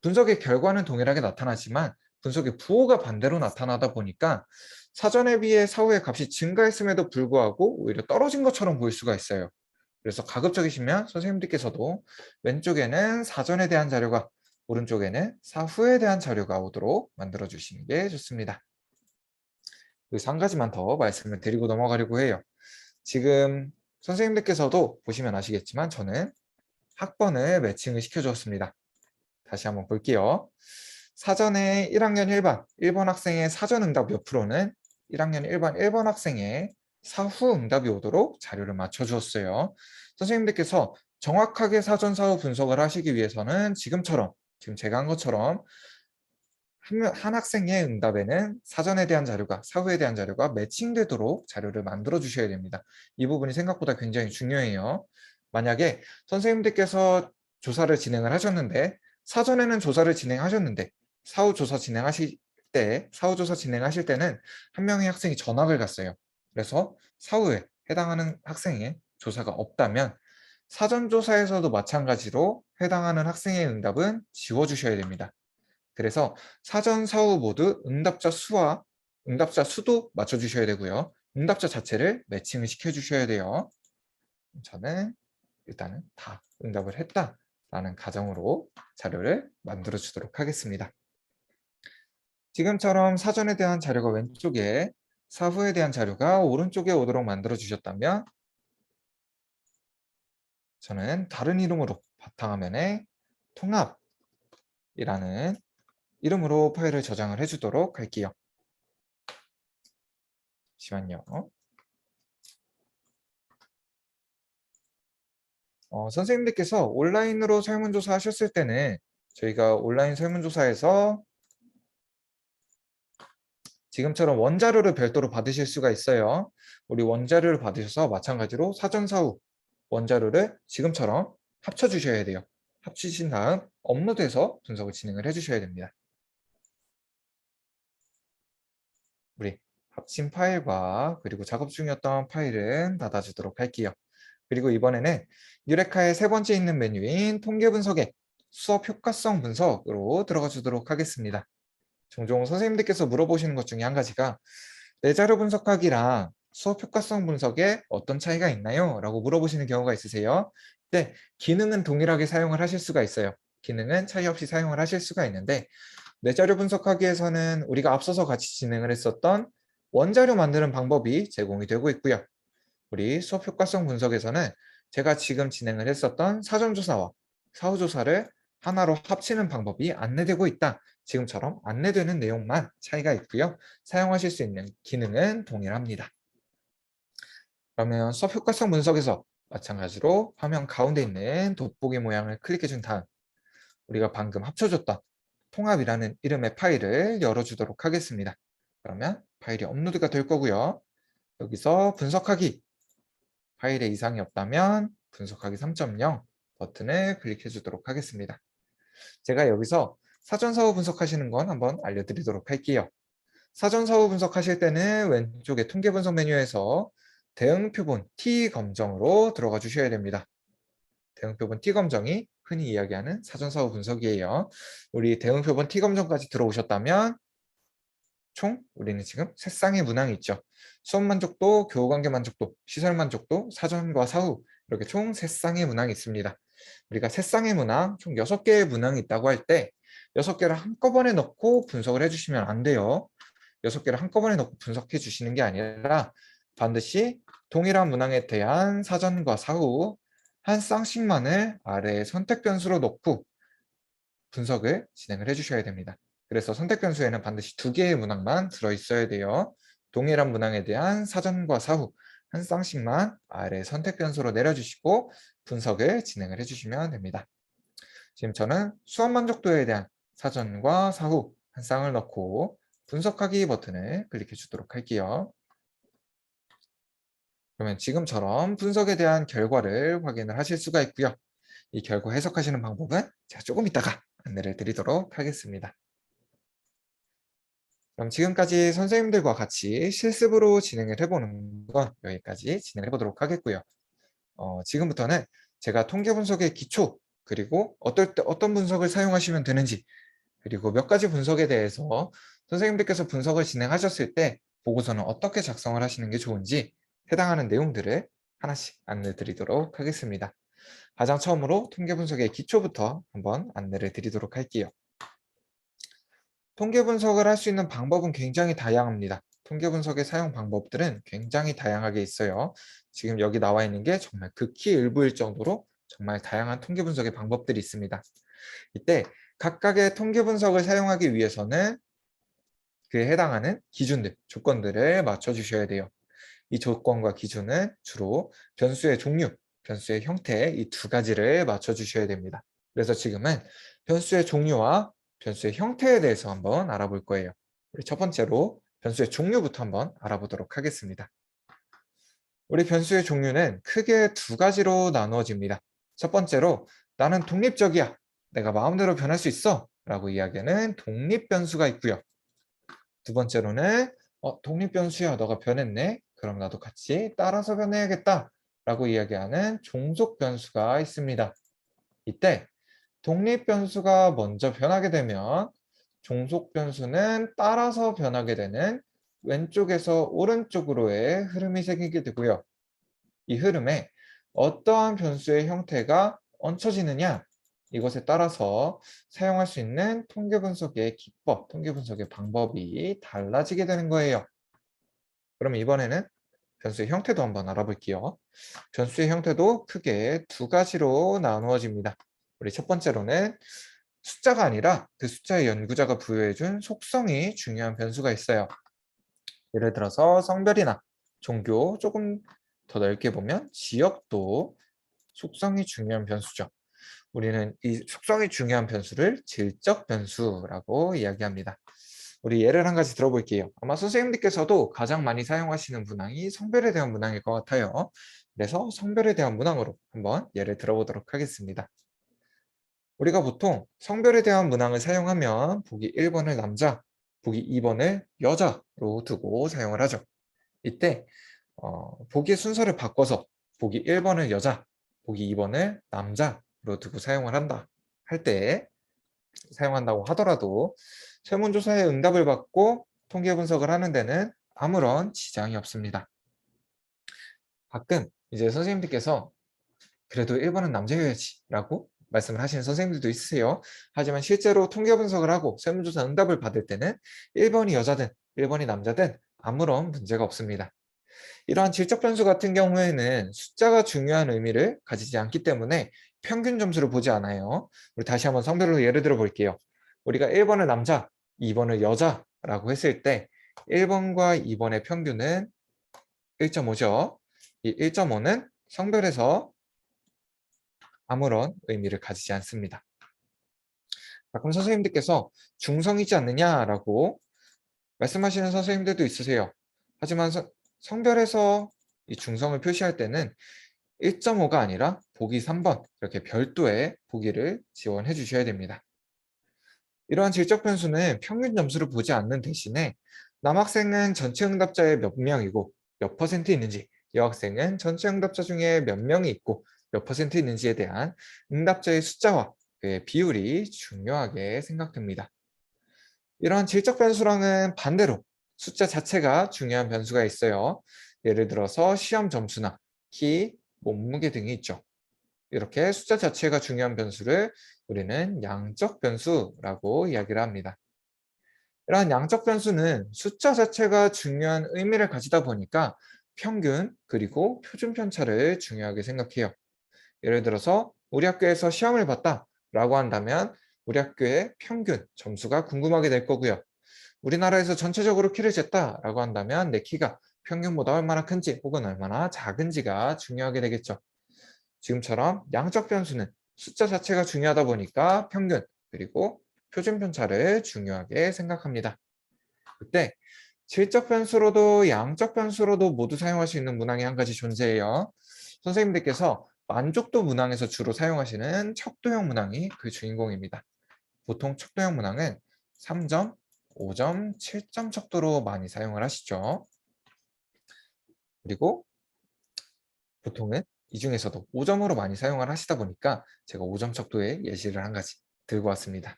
분석의 결과는 동일하게 나타나지만 분석의 부호가 반대로 나타나다 보니까 사전에 비해 사후의 값이 증가했음에도 불구하고 오히려 떨어진 것처럼 보일 수가 있어요. 그래서 가급적이시면 선생님들께서도 왼쪽에는 사전에 대한 자료가, 오른쪽에는 사후에 대한 자료가 오도록 만들어 주시는 게 좋습니다. 여기서 한 가지만 더 말씀을 드리고 넘어가려고 해요. 지금 선생님들께서도 보시면 아시겠지만 저는 학번을 매칭을 시켜주었습니다. 다시 한번 볼게요. 사전에 1학년 1번 학생의 사전 응답 몇 프로는 1학년 1번 학생의 사후 응답이 오도록 자료를 맞춰주었어요. 선생님들께서 정확하게 사전 사후 분석을 하시기 위해서는 지금 제가 한 것처럼 한 학생의 응답에는 사전에 대한 자료가 사후에 대한 자료가 매칭되도록 자료를 만들어 주셔야 됩니다. 이 부분이 생각보다 굉장히 중요해요. 만약에 선생님들께서 조사를 진행을 하셨는데 사전에는 조사를 진행하셨는데 사후 조사 진행하실 때는 한 명의 학생이 전학을 갔어요. 그래서 사후에 해당하는 학생의 조사가 없다면 사전 조사에서도 마찬가지로 해당하는 학생의 응답은 지워주셔야 됩니다. 그래서 사전, 사후 모두 응답자 수도 맞춰주셔야 되고요. 응답자 자체를 매칭을 시켜주셔야 돼요. 저는 일단은 다 응답을 했다라는 가정으로 자료를 만들어 주도록 하겠습니다. 지금처럼 사전에 대한 자료가 왼쪽에, 사후에 대한 자료가 오른쪽에 오도록 만들어 주셨다면 저는 다른 이름으로 바탕화면에 통합이라는 이름으로 파일을 저장을 해주도록 할게요. 잠시만요. 선생님들께서 온라인으로 설문조사 하셨을 때는 저희가 온라인 설문조사에서 지금처럼 원자료를 별도로 받으실 수가 있어요. 우리 원자료를 받으셔서 마찬가지로 사전, 사후 원자료를 지금처럼 합쳐주셔야 돼요. 합치신 다음 업로드해서 분석을 진행을 해주셔야 됩니다. 우리 합친 파일과 그리고 작업 중이었던 파일은 닫아주도록 할게요. 그리고 이번에는 유레카의 세 번째 있는 메뉴인 통계 분석의 수업 효과성 분석으로 들어가 주도록 하겠습니다. 종종 선생님들께서 물어보시는 것 중에 한 가지가 내 자료 분석하기랑 수업 효과성 분석에 어떤 차이가 있나요? 라고 물어보시는 경우가 있으세요. 네, 기능은 동일하게 사용을 하실 수가 있어요. 기능은 차이 없이 사용을 하실 수가 있는데 내 자료 분석하기에서는 우리가 앞서서 같이 진행을 했었던 원자료 만드는 방법이 제공이 되고 있고요. 우리 수업 효과성 분석에서는 제가 지금 진행을 했었던 사전조사와 사후조사를 하나로 합치는 방법이 안내되고 있다. 지금처럼 안내되는 내용만 차이가 있고요. 사용하실 수 있는 기능은 동일합니다. 그러면 수업 효과성 분석에서 마찬가지로 화면 가운데 있는 돋보기 모양을 클릭해 준 다음 우리가 방금 합쳐줬던 통합이라는 이름의 파일을 열어주도록 하겠습니다. 그러면 파일이 업로드가 될 거고요. 여기서 분석하기 파일에 이상이 없다면 분석하기 3.0 버튼을 클릭해 주도록 하겠습니다. 제가 여기서 사전사후 분석하시는 건 한번 알려드리도록 할게요. 사전사후 분석하실 때는 왼쪽에 통계 분석 메뉴에서 대응표본 T 검정으로 들어가 주셔야 됩니다. 대응표본 T 검정이 흔히 이야기하는 사전사후 분석이에요. 우리 대응표본 T 검정까지 들어오셨다면 총 우리는 지금 세 쌍의 문항이 있죠. 수업 만족도, 교우 관계 만족도, 시설 만족도, 사전과 사후 이렇게 총 세 쌍의 문항이 있습니다. 우리가 세 쌍의 문항, 총 6개의 문항이 있다고 할 때 6개를 한꺼번에 넣고 분석을 해주시면 안 돼요. 6개를 한꺼번에 넣고 분석해 주시는 게 아니라 반드시 동일한 문항에 대한 사전과 사후 한 쌍씩만을 아래에 선택 변수로 넣고 분석을 진행을 해주셔야 됩니다. 그래서 선택 변수에는 반드시 두 개의 문항만 들어있어야 돼요. 동일한 문항에 대한 사전과 사후 한 쌍씩만 아래 선택 변수로 내려주시고 분석을 진행을 해주시면 됩니다. 지금 저는 수업 만족도에 대한 사전과 사후 한 쌍을 넣고 분석하기 버튼을 클릭해 주도록 할게요. 그러면 지금처럼 분석에 대한 결과를 확인을 하실 수가 있고요. 이 결과 해석하시는 방법은 제가 조금 이따가 안내를 드리도록 하겠습니다. 그럼 지금까지 선생님들과 같이 실습으로 진행을 해보는 건 여기까지 진행을 해보도록 하겠고요. 지금부터는 제가 통계 분석의 기초, 그리고 어떤 분석을 사용하시면 되는지, 그리고 몇 가지 분석에 대해서 선생님들께서 분석을 진행하셨을 때 보고서는 어떻게 작성을 하시는 게 좋은지 해당하는 내용들을 하나씩 안내 드리도록 하겠습니다. 가장 처음으로 통계 분석의 기초부터 한번 안내를 드리도록 할게요. 통계 분석을 할 수 있는 방법은 굉장히 다양합니다. 통계 분석의 사용 방법들은 굉장히 다양하게 있어요. 지금 여기 나와 있는 게 정말 극히 일부일 정도로 정말 다양한 통계 분석의 방법들이 있습니다. 이때 각각의 통계 분석을 사용하기 위해서는 그에 해당하는 기준들, 조건들을 맞춰주셔야 돼요. 이 조건과 기준은 주로 변수의 종류, 변수의 형태 이 두 가지를 맞춰주셔야 됩니다. 그래서 지금은 변수의 종류와 변수의 형태에 대해서 한번 알아볼 거예요. 우리 첫 번째로 변수의 종류부터 한번 알아보도록 하겠습니다. 우리 변수의 종류는 크게 두 가지로 나누어집니다. 첫 번째로 나는 독립적이야. 내가 마음대로 변할 수 있어. 라고 이야기하는 독립변수가 있고요. 두 번째로는 독립변수야. 너가 변했네. 그럼 나도 같이 따라서 변해야겠다. 라고 이야기하는 종속변수가 있습니다. 이때 독립변수가 먼저 변하게 되면 종속변수는 따라서 변하게 되는 왼쪽에서 오른쪽으로의 흐름이 생기게 되고요. 이 흐름에 어떠한 변수의 형태가 얹혀지느냐 이것에 따라서 사용할 수 있는 통계 분석의 기법, 통계 분석의 방법이 달라지게 되는 거예요. 그럼 이번에는 변수의 형태도 한번 알아볼게요. 변수의 형태도 크게 두 가지로 나누어집니다. 우리 첫 번째로는 숫자가 아니라 그 숫자의 연구자가 부여해준 속성이 중요한 변수가 있어요. 예를 들어서 성별이나 종교, 조금 더 넓게 보면 지역도 속성이 중요한 변수죠. 우리는 이 속성이 중요한 변수를 질적 변수라고 이야기합니다. 우리 예를 한 가지 들어볼게요. 아마 선생님들께서도 가장 많이 사용하시는 문항이 성별에 대한 문항일 것 같아요. 그래서 성별에 대한 문항으로 한번 예를 들어보도록 하겠습니다. 우리가 보통 성별에 대한 문항을 사용하면 보기 1번을 남자, 보기 2번을 여자로 두고 사용을 하죠. 이때 보기의 순서를 바꿔서 보기 1번을 여자, 보기 2번을 남자로 두고 사용을 한다 할 때 사용한다고 하더라도 설문조사에 응답을 받고 통계 분석을 하는 데는 아무런 지장이 없습니다. 가끔 이제 선생님들께서 그래도 1번은 남자여야지 라고 말씀을 하시는 선생님들도 있으세요. 하지만 실제로 통계 분석을 하고 설문조사 응답을 받을 때는 1번이 여자든 1번이 남자든 아무런 문제가 없습니다. 이러한 질적 변수 같은 경우에는 숫자가 중요한 의미를 가지지 않기 때문에 평균 점수를 보지 않아요. 우리 다시 한번 성별로 예를 들어 볼게요. 우리가 1번을 남자, 2번을 여자라고 했을 때 1번과 2번의 평균은 1.5죠. 이 1.5는 성별에서 아무런 의미를 가지지 않습니다. 가끔 선생님들께서 중성이지 않느냐라고 말씀하시는 선생님들도 있으세요. 하지만 성별에서 이 중성을 표시할 때는 1.5가 아니라 보기 3번 이렇게 별도의 보기를 지원해 주셔야 됩니다. 이러한 질적 변수는 평균 점수를 보지 않는 대신에 남학생은 전체 응답자의 몇 명이고 몇 퍼센트 있는지, 여학생은 전체 응답자 중에 몇 명이 있고 몇 퍼센트 있는지에 대한 응답자의 숫자와 그의 비율이 중요하게 생각됩니다. 이러한 질적 변수랑은 반대로 숫자 자체가 중요한 변수가 있어요. 예를 들어서 시험 점수나 키, 몸무게 등이 있죠. 이렇게 숫자 자체가 중요한 변수를 우리는 양적 변수라고 이야기를 합니다. 이러한 양적 변수는 숫자 자체가 중요한 의미를 가지다 보니까 평균 그리고 표준 편차를 중요하게 생각해요. 예를 들어서 우리 학교에서 시험을 봤다 라고 한다면 우리 학교의 평균 점수가 궁금하게 될 거고요. 우리나라에서 전체적으로 키를 쟀다라고 한다면 내 키가 평균보다 얼마나 큰지 혹은 얼마나 작은지가 중요하게 되겠죠. 지금처럼 양적 변수는 숫자 자체가 중요하다 보니까 평균 그리고 표준 편차를 중요하게 생각합니다. 그때 질적 변수로도 양적 변수로도 모두 사용할 수 있는 문항이 한 가지 존재해요. 선생님들께서 만족도 문항에서 주로 사용하시는 척도형 문항이 그 주인공입니다. 보통 척도형 문항은 3점, 5점, 7점 척도로 많이 사용을 하시죠. 그리고 보통은 이 중에서도 5점으로 많이 사용을 하시다 보니까 제가 5점 척도의 예시를 한 가지 들고 왔습니다.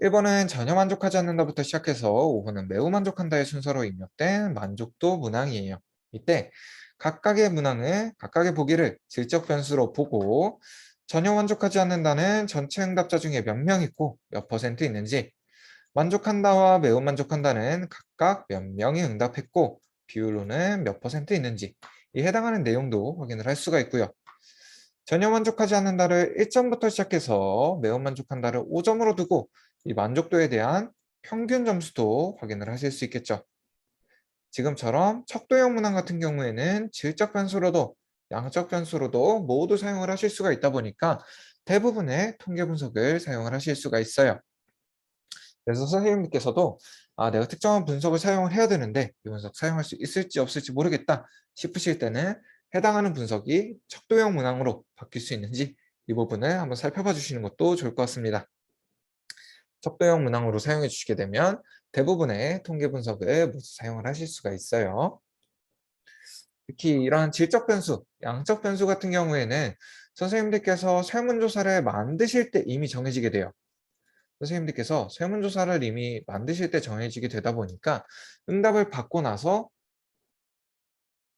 1번은 전혀 만족하지 않는다부터 시작해서 5번은 매우 만족한다의 순서로 입력된 만족도 문항이에요. 이때 각각의 문항을 각각의 보기를 질적 변수로 보고 전혀 만족하지 않는다는 전체 응답자 중에 몇 명 있고 몇 퍼센트 있는지, 만족한다와 매우 만족한다는 각각 몇 명이 응답했고 비율로는 몇 퍼센트 있는지 이 해당하는 내용도 확인을 할 수가 있고요. 전혀 만족하지 않는다를 1점부터 시작해서 매우 만족한다를 5점으로 두고 이 만족도에 대한 평균 점수도 확인을 하실 수 있겠죠. 지금처럼 척도형 문항 같은 경우에는 질적 변수로도 양적 변수로도 모두 사용을 하실 수가 있다 보니까 대부분의 통계 분석을 사용을 하실 수가 있어요. 그래서 선생님께서도 내가 특정한 분석을 사용을 해야 되는데 이 분석 사용할 수 있을지 없을지 모르겠다 싶으실 때는 해당하는 분석이 척도형 문항으로 바뀔 수 있는지 이 부분을 한번 살펴봐 주시는 것도 좋을 것 같습니다. 척도형 문항으로 사용해 주시게 되면 대부분의 통계 분석을 모두 사용을 하실 수가 있어요. 특히 이러한 질적 변수, 양적 변수 같은 경우에는 선생님들께서 설문조사를 만드실 때 이미 정해지게 돼요. 선생님들께서 설문조사를 이미 만드실 때 정해지게 되다 보니까 응답을 받고 나서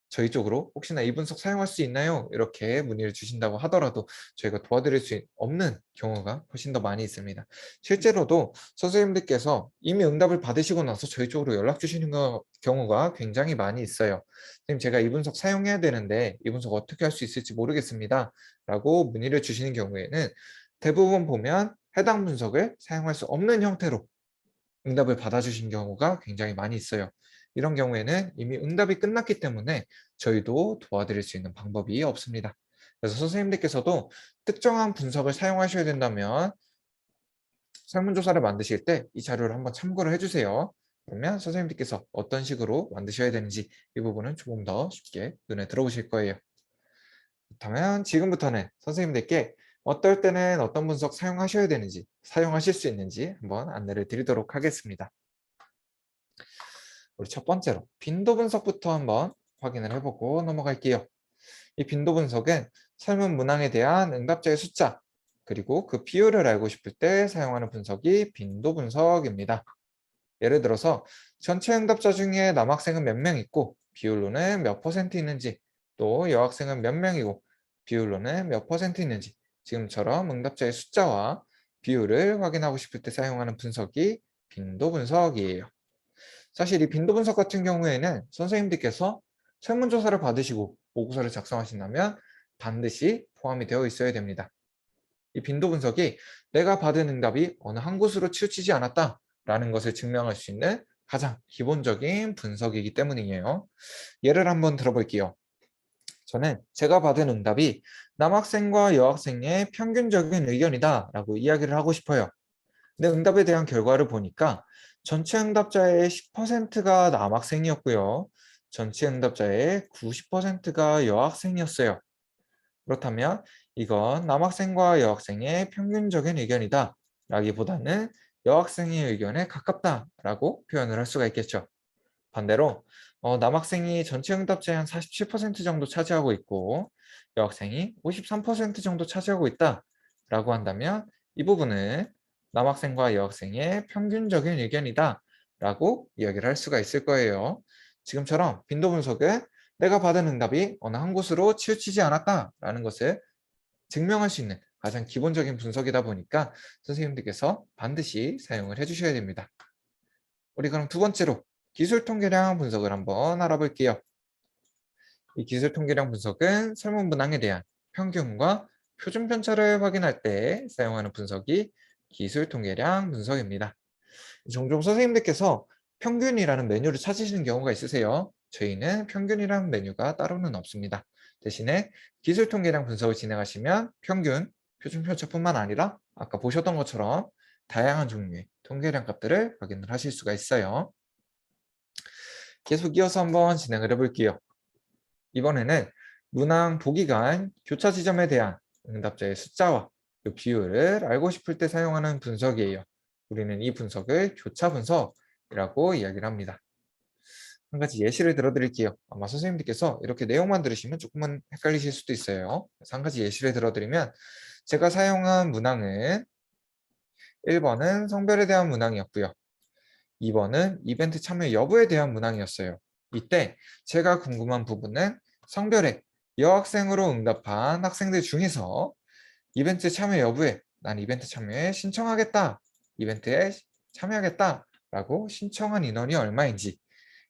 저희 쪽으로 혹시나 이 분석 사용할 수 있나요? 이렇게 문의를 주신다고 하더라도 저희가 도와드릴 수 없는 경우가 훨씬 더 많이 있습니다. 실제로도 선생님들께서 이미 응답을 받으시고 나서 저희 쪽으로 연락 주시는 경우가 굉장히 많이 있어요. 선생님, 제가 이 분석 사용해야 되는데 이 분석 어떻게 할 수 있을지 모르겠습니다. 라고 문의를 주시는 경우에는 대부분 보면 해당 분석을 사용할 수 없는 형태로 응답을 받아주신 경우가 굉장히 많이 있어요. 이런 경우에는 이미 응답이 끝났기 때문에 저희도 도와드릴 수 있는 방법이 없습니다. 그래서 선생님들께서도 특정한 분석을 사용하셔야 된다면 설문조사를 만드실 때 이 자료를 한번 참고를 해주세요. 그러면 선생님들께서 어떤 식으로 만드셔야 되는지 이 부분은 조금 더 쉽게 눈에 들어오실 거예요. 그렇다면 지금부터는 선생님들께 어떨 때는 어떤 분석 사용하셔야 되는지, 사용하실 수 있는지 한번 안내를 드리도록 하겠습니다. 우리 첫 번째로 빈도 분석부터 한번 확인을 해보고 넘어갈게요. 이 빈도 분석은 설문 문항에 대한 응답자의 숫자 그리고 그 비율을 알고 싶을 때 사용하는 분석이 빈도 분석입니다. 예를 들어서 전체 응답자 중에 남학생은 몇 명 있고 비율로는 몇 퍼센트 있는지, 또 여학생은 몇 명이고 비율로는 몇 퍼센트 있는지, 지금처럼 응답자의 숫자와 비율을 확인하고 싶을 때 사용하는 분석이 빈도 분석이에요. 사실 이 빈도 분석 같은 경우에는 선생님들께서 설문조사를 받으시고 보고서를 작성하신다면 반드시 포함이 되어 있어야 됩니다. 이 빈도 분석이 내가 받은 응답이 어느 한 곳으로 치우치지 않았다라는 것을 증명할 수 있는 가장 기본적인 분석이기 때문이에요. 예를 한번 들어볼게요. 저는 제가 받은 응답이 남학생과 여학생의 평균적인 의견이다 라고 이야기를 하고 싶어요. 근데 응답에 대한 결과를 보니까 전체 응답자의 10%가 남학생이었고요. 전체 응답자의 90%가 여학생이었어요. 그렇다면 이건 남학생과 여학생의 평균적인 의견이다 라기보다는 여학생의 의견에 가깝다라고 표현을 할 수가 있겠죠. 반대로 남학생이 전체 응답자의 한 47% 정도 차지하고 있고 여학생이 53% 정도 차지하고 있다라고 한다면 이 부분은 남학생과 여학생의 평균적인 의견이다 라고 이야기를 할 수가 있을 거예요. 지금처럼 빈도 분석은 내가 받은 응답이 어느 한 곳으로 치우치지 않았다라는 것을 증명할 수 있는 가장 기본적인 분석이다 보니까 선생님들께서 반드시 사용을 해주셔야 됩니다. 우리 그럼 두 번째로 기술 통계량 분석을 한번 알아볼게요. 이 기술 통계량 분석은 설문 문항에 대한 평균과 표준 편차를 확인할 때 사용하는 분석이 기술 통계량 분석입니다. 종종 선생님들께서 평균이라는 메뉴를 찾으시는 경우가 있으세요. 저희는 평균이라는 메뉴가 따로는 없습니다. 대신에 기술 통계량 분석을 진행하시면 평균, 표준 편차뿐만 아니라 아까 보셨던 것처럼 다양한 종류의 통계량 값들을 확인을 하실 수가 있어요. 계속 이어서 한번 진행을 해볼게요. 이번에는 문항 보기간 교차 지점에 대한 응답자의 숫자와 그 비율을 알고 싶을 때 사용하는 분석이에요. 우리는 이 분석을 교차 분석이라고 이야기를 합니다. 한 가지 예시를 들어드릴게요. 아마 선생님들께서 이렇게 내용만 들으시면 조금은 헷갈리실 수도 있어요. 그래서 한 가지 예시를 들어드리면 제가 사용한 문항은 1번은 성별에 대한 문항이었고요. 2번은 이벤트 참여 여부에 대한 문항이었어요. 이때 제가 궁금한 부분은 성별에 여학생으로 응답한 학생들 중에서 이벤트 참여 여부에 난 이벤트 참여에 신청하겠다, 이벤트에 참여하겠다 라고 신청한 인원이 얼마인지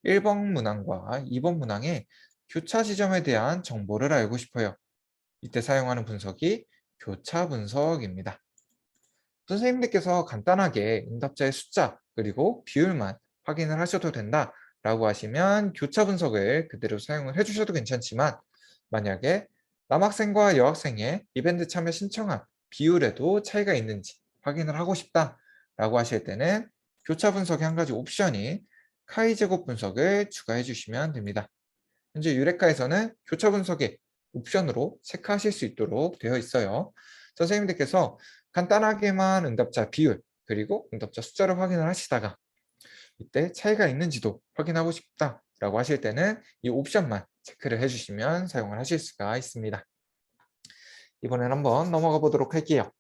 1번 문항과 2번 문항의 교차 지점에 대한 정보를 알고 싶어요. 이때 사용하는 분석이 교차 분석입니다. 선생님들께서 간단하게 응답자의 숫자 그리고 비율만 확인을 하셔도 된다 라고 하시면 교차 분석을 그대로 사용을 해주셔도 괜찮지만 만약에 남학생과 여학생의 이벤트 참여 신청한 비율에도 차이가 있는지 확인을 하고 싶다 라고 하실 때는 교차 분석의 한 가지 옵션인 카이 제곱 분석을 추가해 주시면 됩니다. 현재 유레카에서는 교차 분석의 옵션으로 체크하실 수 있도록 되어 있어요. 선생님들께서 간단하게만 응답자 비율 그리고 응답자 숫자를 확인을 하시다가 이때 차이가 있는지도 확인하고 싶다라고 하실 때는 이 옵션만 체크를 해주시면 사용을 하실 수가 있습니다. 이번엔 한번 넘어가 보도록 할게요.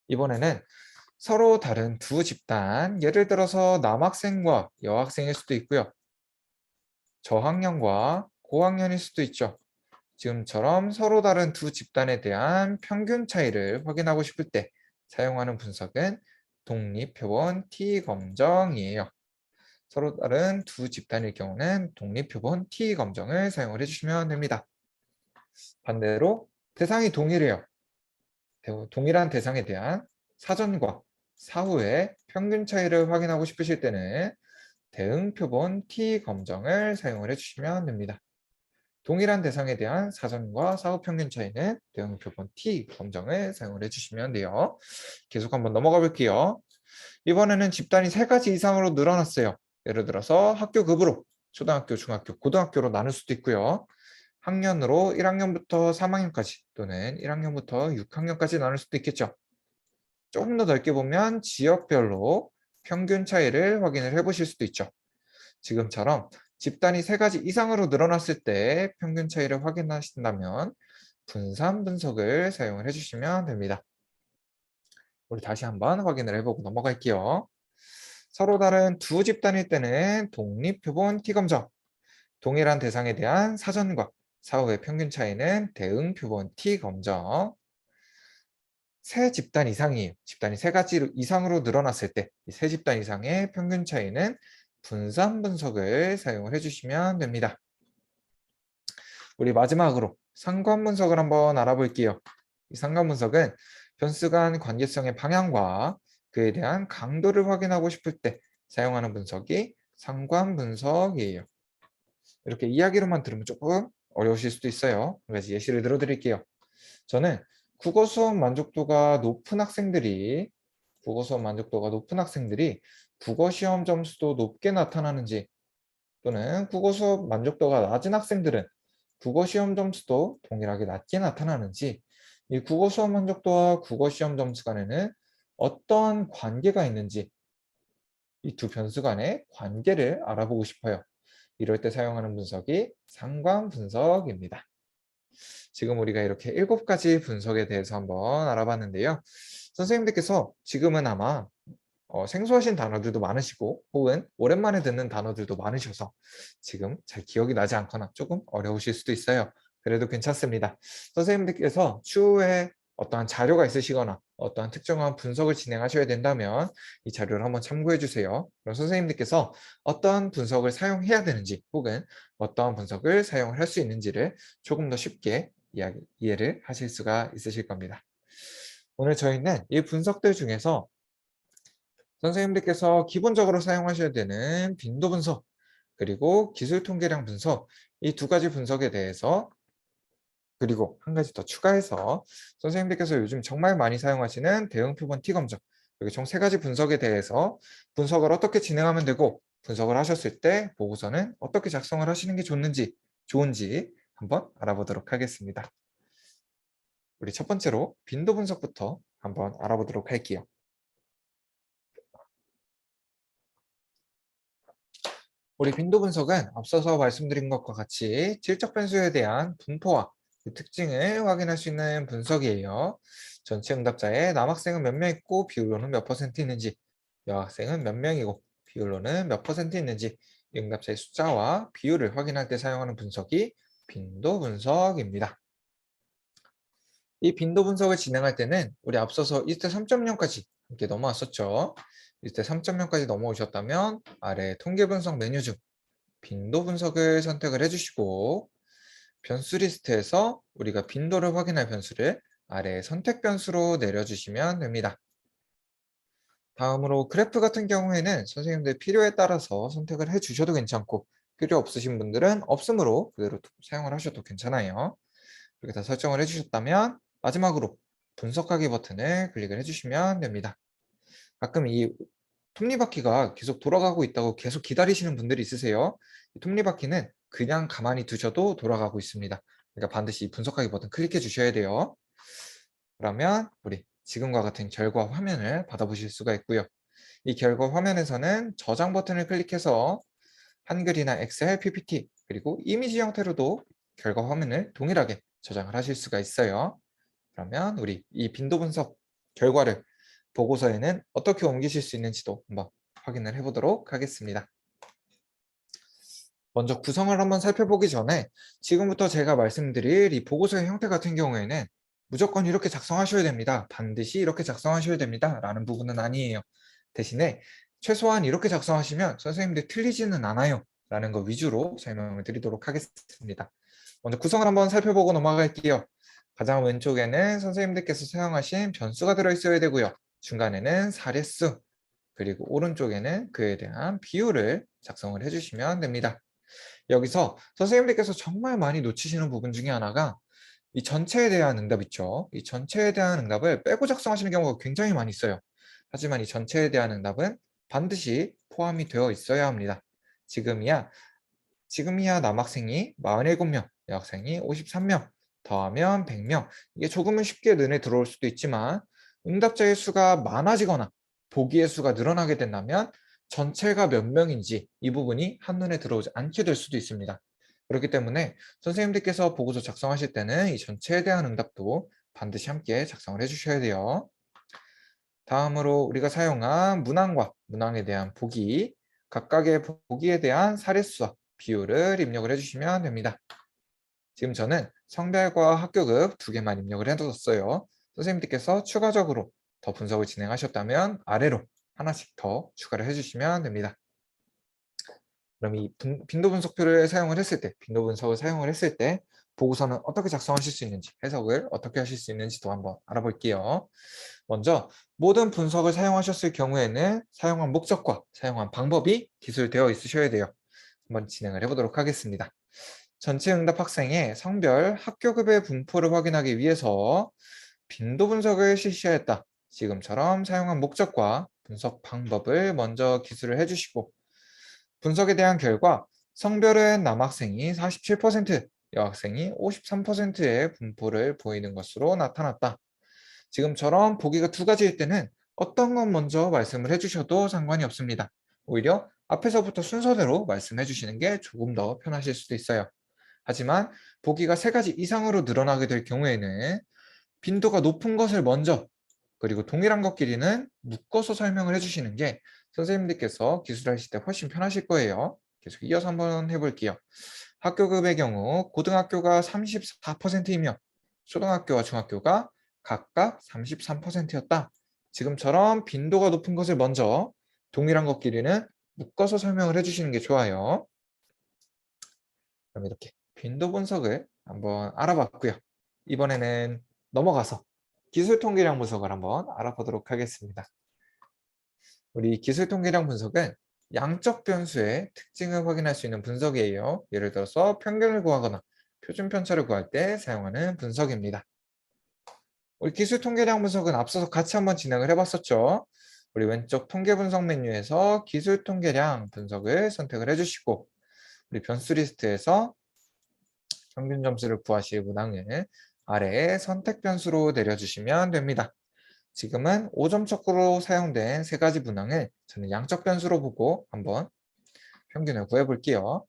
이번에는 서로 다른 두 집단, 예를 들어서 남학생과 여학생일 수도 있고요. 저학년과 고학년일 수도 있죠. 지금처럼 서로 다른 두 집단에 대한 평균 차이를 확인하고 싶을 때 사용하는 분석은 독립표본 T-검정이에요. 서로 다른 두 집단일 경우는 독립표본 T-검정을 사용을 해주시면 됩니다. 반대로 대상이 동일해요. 동일한 대상에 대한 사전과 사후의 평균 차이를 확인하고 싶으실 때는 대응표본 T-검정을 사용을 해주시면 됩니다. 동일한 대상에 대한 사전과 사후 평균 차이는 대응표본 T 검정을 사용을 해주시면 돼요. 계속 한번 넘어가 볼게요. 이번에는 집단이 3가지 이상으로 늘어났어요. 예를 들어서 학교급으로 초등학교, 중학교, 고등학교로 나눌 수도 있고요. 학년으로 1학년부터 3학년까지 또는 1학년부터 6학년까지 나눌 수도 있겠죠. 조금 더 넓게 보면 지역별로 평균 차이를 확인을 해보실 수도 있죠. 지금처럼 집단이 3가지 이상으로 늘어났을 때 평균 차이를 확인하신다면 분산 분석을 사용을 해주시면 됩니다. 우리 다시 한번 확인을 해보고 넘어갈게요. 서로 다른 두 집단일 때는 독립표본 T검정, 동일한 대상에 대한 사전과 사후의 평균 차이는 대응표본 T검정, 세 집단 이상이에요. 집단이 3가지 이상으로 늘어났을 때 이 세 집단 이상의 평균 차이는 분산 분석을 사용을 해주시면 됩니다. 우리 마지막으로 상관 분석을 한번 알아볼게요. 이 상관 분석은 변수 간 관계성의 방향과 그에 대한 강도를 확인하고 싶을 때 사용하는 분석이 상관 분석이에요. 이렇게 이야기로만 들으면 조금 어려우실 수도 있어요. 한 가지 예시를 들어드릴게요. 저는 국어 수업 만족도가 높은 학생들이 국어 시험 점수도 높게 나타나는지 또는 국어 수업 만족도가 낮은 학생들은 국어 시험 점수도 동일하게 낮게 나타나는지 이 국어 수업 만족도와 국어 시험 점수 간에는 어떤 관계가 있는지 이 두 변수 간의 관계를 알아보고 싶어요. 이럴 때 사용하는 분석이 상관 분석입니다. 지금 우리가 이렇게 7가지 분석에 대해서 한번 알아봤는데요. 선생님들께서 지금은 아마 생소하신 단어들도 많으시고 혹은 오랜만에 듣는 단어들도 많으셔서 지금 잘 기억이 나지 않거나 조금 어려우실 수도 있어요. 그래도 괜찮습니다. 선생님들께서 추후에 어떠한 자료가 있으시거나 어떠한 특정한 분석을 진행하셔야 된다면 이 자료를 한번 참고해 주세요. 그럼 선생님들께서 어떤 분석을 사용해야 되는지 혹은 어떠한 분석을 사용을 할 수 있는지를 조금 더 쉽게 이해를 하실 수가 있으실 겁니다. 오늘 저희는 이 분석들 중에서 선생님들께서 기본적으로 사용하셔야 되는 빈도 분석, 그리고 기술 통계량 분석, 이 두 가지 분석에 대해서, 그리고 한 가지 더 추가해서 선생님들께서 요즘 정말 많이 사용하시는 대응 표본 T 검정, 이렇게 총 세 가지 분석에 대해서 분석을 어떻게 진행하면 되고, 분석을 하셨을 때 보고서는 어떻게 작성을 하시는 게 좋은지 한번 알아보도록 하겠습니다. 우리 첫 번째로 빈도 분석부터 한번 알아보도록 할게요. 우리 빈도 분석은 앞서서 말씀드린 것과 같이 질적 변수에 대한 분포와 그 특징을 확인할 수 있는 분석이에요. 전체 응답자의 남학생은 몇 명 있고 비율로는 몇 퍼센트 있는지, 여학생은 몇 명이고 비율로는 몇 퍼센트 있는지, 이 응답자의 숫자와 비율을 확인할 때 사용하는 분석이 빈도 분석입니다. 이 빈도 분석을 진행할 때는 우리 앞서서 이스트 3.0까지 함께 넘어왔었죠. 이스트 3.0까지 넘어오셨다면 아래 통계 분석 메뉴 중 빈도 분석을 선택을 해주시고, 변수 리스트에서 우리가 빈도를 확인할 변수를 아래 선택 변수로 내려주시면 됩니다. 다음으로 그래프 같은 경우에는 선생님들 필요에 따라서 선택을 해주셔도 괜찮고, 필요 없으신 분들은 없음으로 그대로 사용을 하셔도 괜찮아요. 이렇게 다 설정을 해주셨다면 마지막으로 분석하기 버튼을 클릭을 해주시면 됩니다. 가끔 이 톱니바퀴가 계속 돌아가고 있다고 계속 기다리시는 분들이 있으세요. 이 톱니바퀴는 그냥 가만히 두셔도 돌아가고 있습니다. 그러니까 반드시 이 분석하기 버튼 클릭해 주셔야 돼요. 그러면 우리 지금과 같은 결과 화면을 받아보실 수가 있고요. 이 결과 화면에서는 저장 버튼을 클릭해서 한글이나 엑셀, PPT, 그리고 이미지 형태로도 결과 화면을 동일하게 저장을 하실 수가 있어요. 그러면 우리 이 빈도 분석 결과를 보고서에는 어떻게 옮기실 수 있는지도 한번 확인을 해보도록 하겠습니다. 먼저 구성을 한번 살펴보기 전에 지금부터 제가 말씀드릴 이 보고서의 형태 같은 경우에는 무조건 이렇게 작성하셔야 됩니다. 반드시 이렇게 작성하셔야 됩니다. 라는 부분은 아니에요. 대신에 최소한 이렇게 작성하시면 선생님들 틀리지는 않아요. 라는 거 위주로 설명을 드리도록 하겠습니다. 먼저 구성을 한번 살펴보고 넘어갈게요. 가장 왼쪽에는 선생님들께서 사용하신 변수가 들어있어야 되고요. 중간에는 사례수, 그리고 오른쪽에는 그에 대한 비율을 작성을 해주시면 됩니다. 여기서 선생님들께서 정말 많이 놓치시는 부분 중에 하나가 이 전체에 대한 응답 있죠. 이 전체에 대한 응답을 빼고 작성하시는 경우가 굉장히 많이 있어요. 하지만 이 전체에 대한 응답은 반드시 포함이 되어 있어야 합니다. 지금이야 남학생이 47명, 여학생이 53명, 더하면 100명. 이게 조금은 쉽게 눈에 들어올 수도 있지만 응답자의 수가 많아지거나 보기의 수가 늘어나게 된다면 전체가 몇 명인지 이 부분이 한눈에 들어오지 않게 될 수도 있습니다. 그렇기 때문에 선생님들께서 보고서 작성하실 때는 이 전체에 대한 응답도 반드시 함께 작성을 해주셔야 돼요. 다음으로 우리가 사용한 문항과 문항에 대한 보기, 각각의 보기에 대한 사례수와 비율을 입력을 해주시면 됩니다. 지금 저는 성별과 학교급 두 개만 입력을 해뒀어요. 선생님들께서 추가적으로 더 분석을 진행하셨다면 아래로 하나씩 더 추가를 해주시면 됩니다. 그럼 이 빈도 분석표를 사용을 했을 때, 빈도 분석을 사용을 했을 때 보고서는 어떻게 작성하실 수 있는지, 해석을 어떻게 하실 수 있는지도 한번 알아볼게요. 먼저 모든 분석을 사용하셨을 경우에는 사용한 목적과 사용한 방법이 기술되어 있으셔야 돼요. 한번 진행을 해보도록 하겠습니다. 전체 응답 학생의 성별, 학교급의 분포를 확인하기 위해서 빈도 분석을 실시하였다. 지금처럼 사용한 목적과 분석 방법을 먼저 기술을 해주시고, 분석에 대한 결과 성별은 남학생이 47%, 여학생이 53%의 분포를 보이는 것으로 나타났다. 지금처럼 보기가 두 가지일 때는 어떤 건 먼저 말씀을 해주셔도 상관이 없습니다. 오히려 앞에서부터 순서대로 말씀해 주시는 게 조금 더 편하실 수도 있어요. 하지만 보기가 세 가지 이상으로 늘어나게 될 경우에는 빈도가 높은 것을 먼저, 그리고 동일한 것끼리는 묶어서 설명을 해주시는 게 선생님들께서 기술하실 때 훨씬 편하실 거예요. 계속 이어서 한번 해볼게요. 학교급의 경우 고등학교가 34%이며 초등학교와 중학교가 각각 33%였다. 지금처럼 빈도가 높은 것을 먼저, 동일한 것끼리는 묶어서 설명을 해주시는 게 좋아요. 그럼 이렇게 빈도 분석을 한번 알아봤고요. 이번에는 넘어가서 기술 통계량 분석을 한번 알아보도록 하겠습니다. 우리 기술 통계량 분석은 양적 변수의 특징을 확인할 수 있는 분석이에요. 예를 들어서 평균을 구하거나 표준 편차를 구할 때 사용하는 분석입니다. 우리 기술 통계량 분석은 앞서서 같이 한번 진행을 해봤었죠. 우리 왼쪽 통계 분석 메뉴에서 기술 통계량 분석을 선택을 해주시고 우리 변수 리스트에서 평균 점수를 구하실 문항을 아래에 선택 변수로 내려주시면 됩니다. 지금은 5점적으로 사용된 세 가지 문항을 저는 양적 변수로 보고 한번 평균을 구해 볼게요.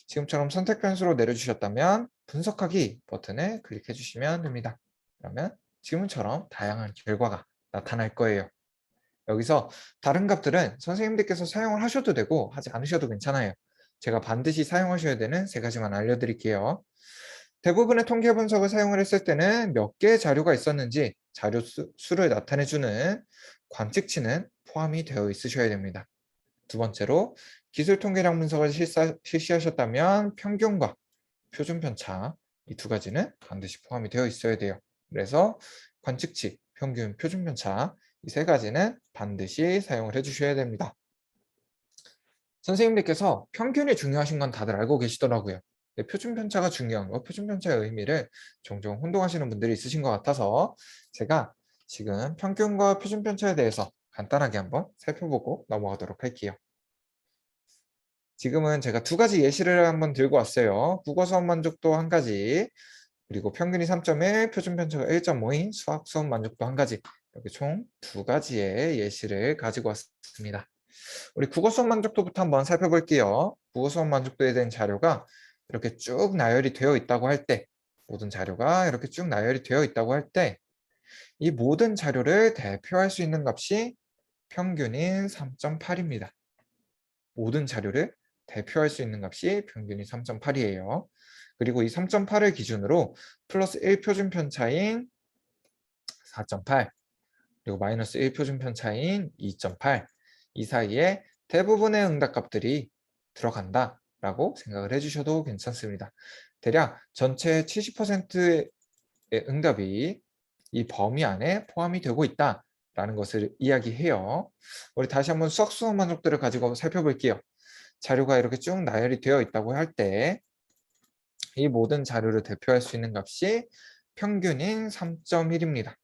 지금처럼 선택 변수로 내려주셨다면 분석하기 버튼을 클릭해 주시면 됩니다. 그러면 지금처럼 다양한 결과가 나타날 거예요. 여기서 다른 값들은 선생님들께서 사용을 하셔도 되고 하지 않으셔도 괜찮아요. 제가 반드시 사용하셔야 되는 세 가지만 알려드릴게요. 대부분의 통계 분석을 사용을 했을 때는 몇 개의 자료가 있었는지 자료 수를 나타내주는 관측치는 포함이 되어 있으셔야 됩니다. 두 번째로 기술 통계량 분석을 실시하셨다면 평균과 표준 편차 이 두 가지는 반드시 포함이 되어 있어야 돼요. 그래서 관측치, 평균, 표준 편차 이 세 가지는 반드시 사용을 해주셔야 됩니다. 선생님들께서 평균이 중요하신 건 다들 알고 계시더라고요. 표준 편차가 중요한 거, 표준 편차의 의미를 종종 혼동하시는 분들이 있으신 것 같아서 제가 지금 평균과 표준 편차에 대해서 간단하게 한번 살펴보고 넘어가도록 할게요. 지금은 제가 두 가지 예시를 한번 들고 왔어요. 국어 수업 만족도 한 가지, 그리고 평균이 3.1, 표준 편차가 1.5인 수학 수업 만족도 한 가지, 이렇게 총 두 가지의 예시를 가지고 왔습니다. 우리 국어 수업 만족도부터 한번 살펴볼게요. 국어 수업 만족도에 대한 자료가 이렇게 쭉 나열이 되어 있다고 할 때, 모든 자료가 이렇게 쭉 나열이 되어 있다고 할 때, 이 모든 자료를 대표할 수 있는 값이 평균인 3.8입니다. 모든 자료를 대표할 수 있는 값이 평균이 3.8이에요. 그리고 이 3.8을 기준으로 플러스 1 표준 편차인 4.8, 그리고 마이너스 1 표준 편차인 2.8, 이 사이에 대부분의 응답값들이 들어간다라고 생각을 해주셔도 괜찮습니다. 대략 전체 70%의 응답이 이 범위 안에 포함이 되고 있다라는 것을 이야기해요. 우리 다시 한번 수학 수업 만족도를 가지고 살펴볼게요. 자료가 이렇게 쭉 나열이 되어 있다고 할 때 이 모든 자료를 대표할 수 있는 값이 평균인 3.1입니다.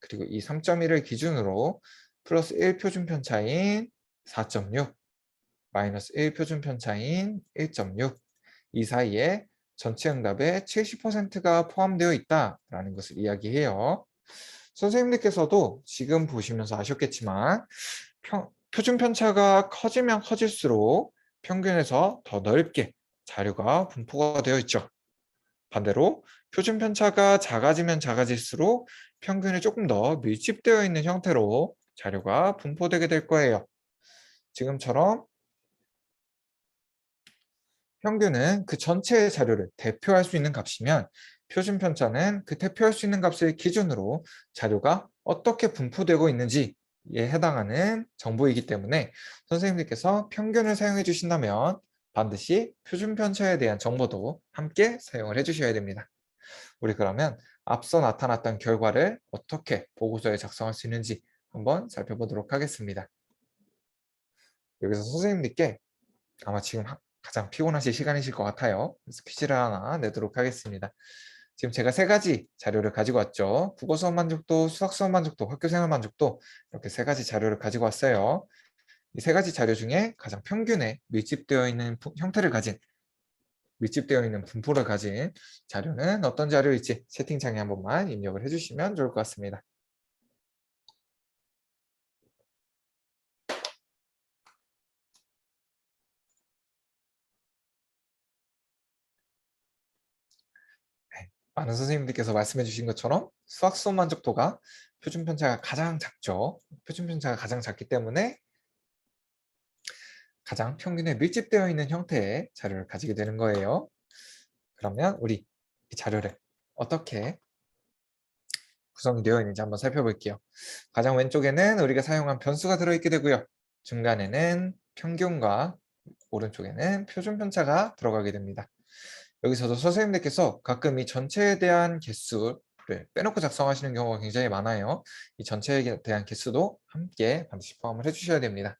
그리고 이 3.1을 기준으로 플러스 1 표준 편차인 4.6, 마이너스 1 표준 편차인 1.6, 이 사이에 전체 응답의 70%가 포함되어 있다라는 것을 이야기해요. 선생님들께서도 지금 보시면서 아셨겠지만 표준 편차가 커지면 커질수록 평균에서 더 넓게 자료가 분포가 되어 있죠. 반대로 표준 편차가 작아지면 작아질수록 평균이 조금 더 밀집되어 있는 형태로 자료가 분포되게 될 거예요. 지금처럼 평균은 그 전체의 자료를 대표할 수 있는 값이면 표준 편차는 그 대표할 수 있는 값을 기준으로 자료가 어떻게 분포되고 있는지에 해당하는 정보이기 때문에 선생님들께서 평균을 사용해 주신다면 반드시 표준 편차에 대한 정보도 함께 사용을 해 주셔야 됩니다. 우리 그러면 앞서 나타났던 결과를 어떻게 보고서에 작성할 수 있는지 한번 살펴보도록 하겠습니다. 여기서 선생님들께 아마 지금 가장 피곤하실 시간이실 것 같아요. 그래서 퀴즈를 하나 내도록 하겠습니다. 지금 제가 세 가지 자료를 가지고 왔죠. 국어 수업 만족도, 수학 수업 만족도, 학교 생활 만족도 이렇게 세 가지 자료를 가지고 왔어요. 이 세 가지 자료 중에 가장 평균에 밀집되어 있는 형태를 가진 밀집되어 있는 분포를 가진 자료는 어떤 자료일지 채팅창에 한 번만 입력을 해주시면 좋을 것 같습니다. 네, 많은 선생님들께서 말씀해 주신 것처럼 수학 수업 만족도가 표준 편차가 가장 작죠. 표준 편차가 가장 작기 때문에 가장 평균에 밀집되어 있는 형태의 자료를 가지게 되는 거예요. 그러면 우리 이 자료를 어떻게 구성이 되어 있는지 한번 살펴볼게요. 가장 왼쪽에는 우리가 사용한 변수가 들어있게 되고요. 중간에는 평균과 오른쪽에는 표준 편차가 들어가게 됩니다. 여기서도 선생님들께서 가끔 이 전체에 대한 개수, 빼놓고 작성하시는 경우가 굉장히 많아요. 이 전체에 대한 개수도 함께 반드시 포함을 해주셔야 됩니다.